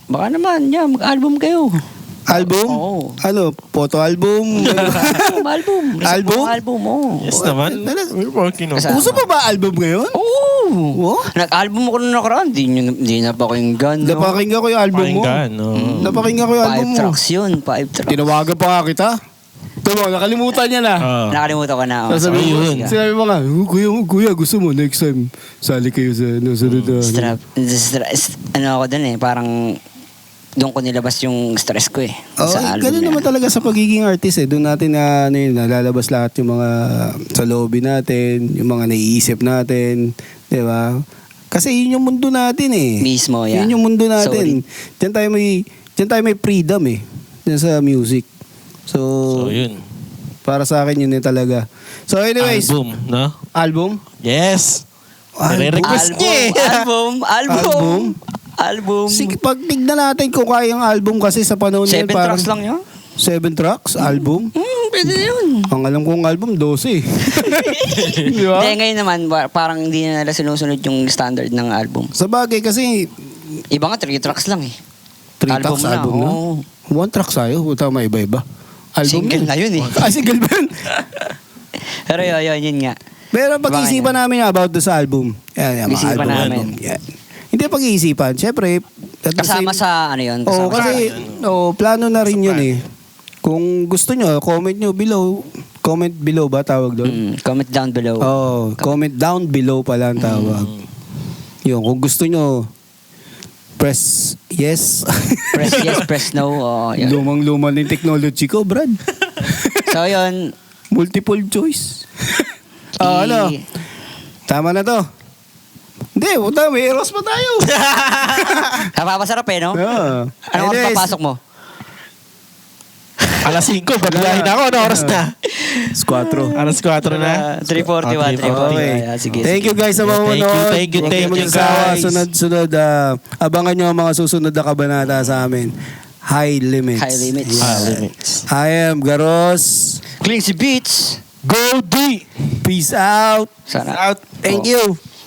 baka naman, mag-album kayo. Album? Oo. Ano? Photo album? album. Album? Album, oo. Yes naman. We're working on it. Kasama. Uso pa ba album ngayon? Oo. Oh? Nag-album ako nung nakaraan. Di na pakinggan. No? Napakinggan ko yung album mo. Pakinggan, no? Napakinggan ko yung album 5 mo. tracks yun. 5 tracks. Tinawagan pa nga kita. Tama, nakalimutan niya na. Nakalimutan ko na. Oh. Sabi so, mo, yun. sinabi mo nga, kuya, gusto mo next time, sali kayo sa sunod na. Ano ako dun parang doon ko nilabas yung stress ko sa album ganun na. naman talaga sa pagiging artist Doon natin nalalabas lahat yung mga sa lobby natin, yung mga naiisip natin, di ba? Kasi yun yung mundo natin Mismo, yeah. Yun yung mundo natin. Sorry. Diyan tayo may freedom Diyan sa music. So, yun. Para sa akin yun talaga. So anyways, Album, no? album? Yes! Album? Nire-request niya eh. Album. Sige, pag tignan natin kung kaya yung album kasi sa panahon 7 ngayon parang tracks lang yun? 7 tracks, album. Pwede na yun. Ang alam kong album, 12. Di ba? Hindi, ngayon naman, parang hindi na nila sinusunod yung standard ng album. Sa bagay kasi, Iba nga, 3 tracks lang 3 tracks album na. oo. 1 track sa'yo, puta may iba-iba. Album Single yun. na yun Single ba yun? Pero yun nga. Pero pag-iisipan namin about sa album. Yan, mga Isipan album. namin. Yan. Hindi pag-iisipan. Siyempre, at the Kasama same- sa ano yun? Oo, Kasama kasi plano na rin yun Kung gusto nyo, comment nyo below. Comment below ba tawag doon? Comment down below. Comment down below pala ang tawag. Yun, kung gusto nyo, press yes. Press yes, press no. Yun. Lumang-luma na yung technology ko, Brad. So yun. Multiple choice. Ano? Tama na to. Hindi, puta, may eros pa tayo. Napapasarap no? Yeah. Ano oras papasok mo? Alas 5, babiyahin ako. Ano oras na? 4. Alas 4 na. 3:41. Okay. Sige. Thank you guys sa mga manood. Thank you magsasawa. guys. Sunod, abangan nyo ang mga susunod na kabanata sa amin. High Limits. High Limits. Limits. I am Garos. Cleansy Beats. Go D! Peace out. Sana. Out. Thank you.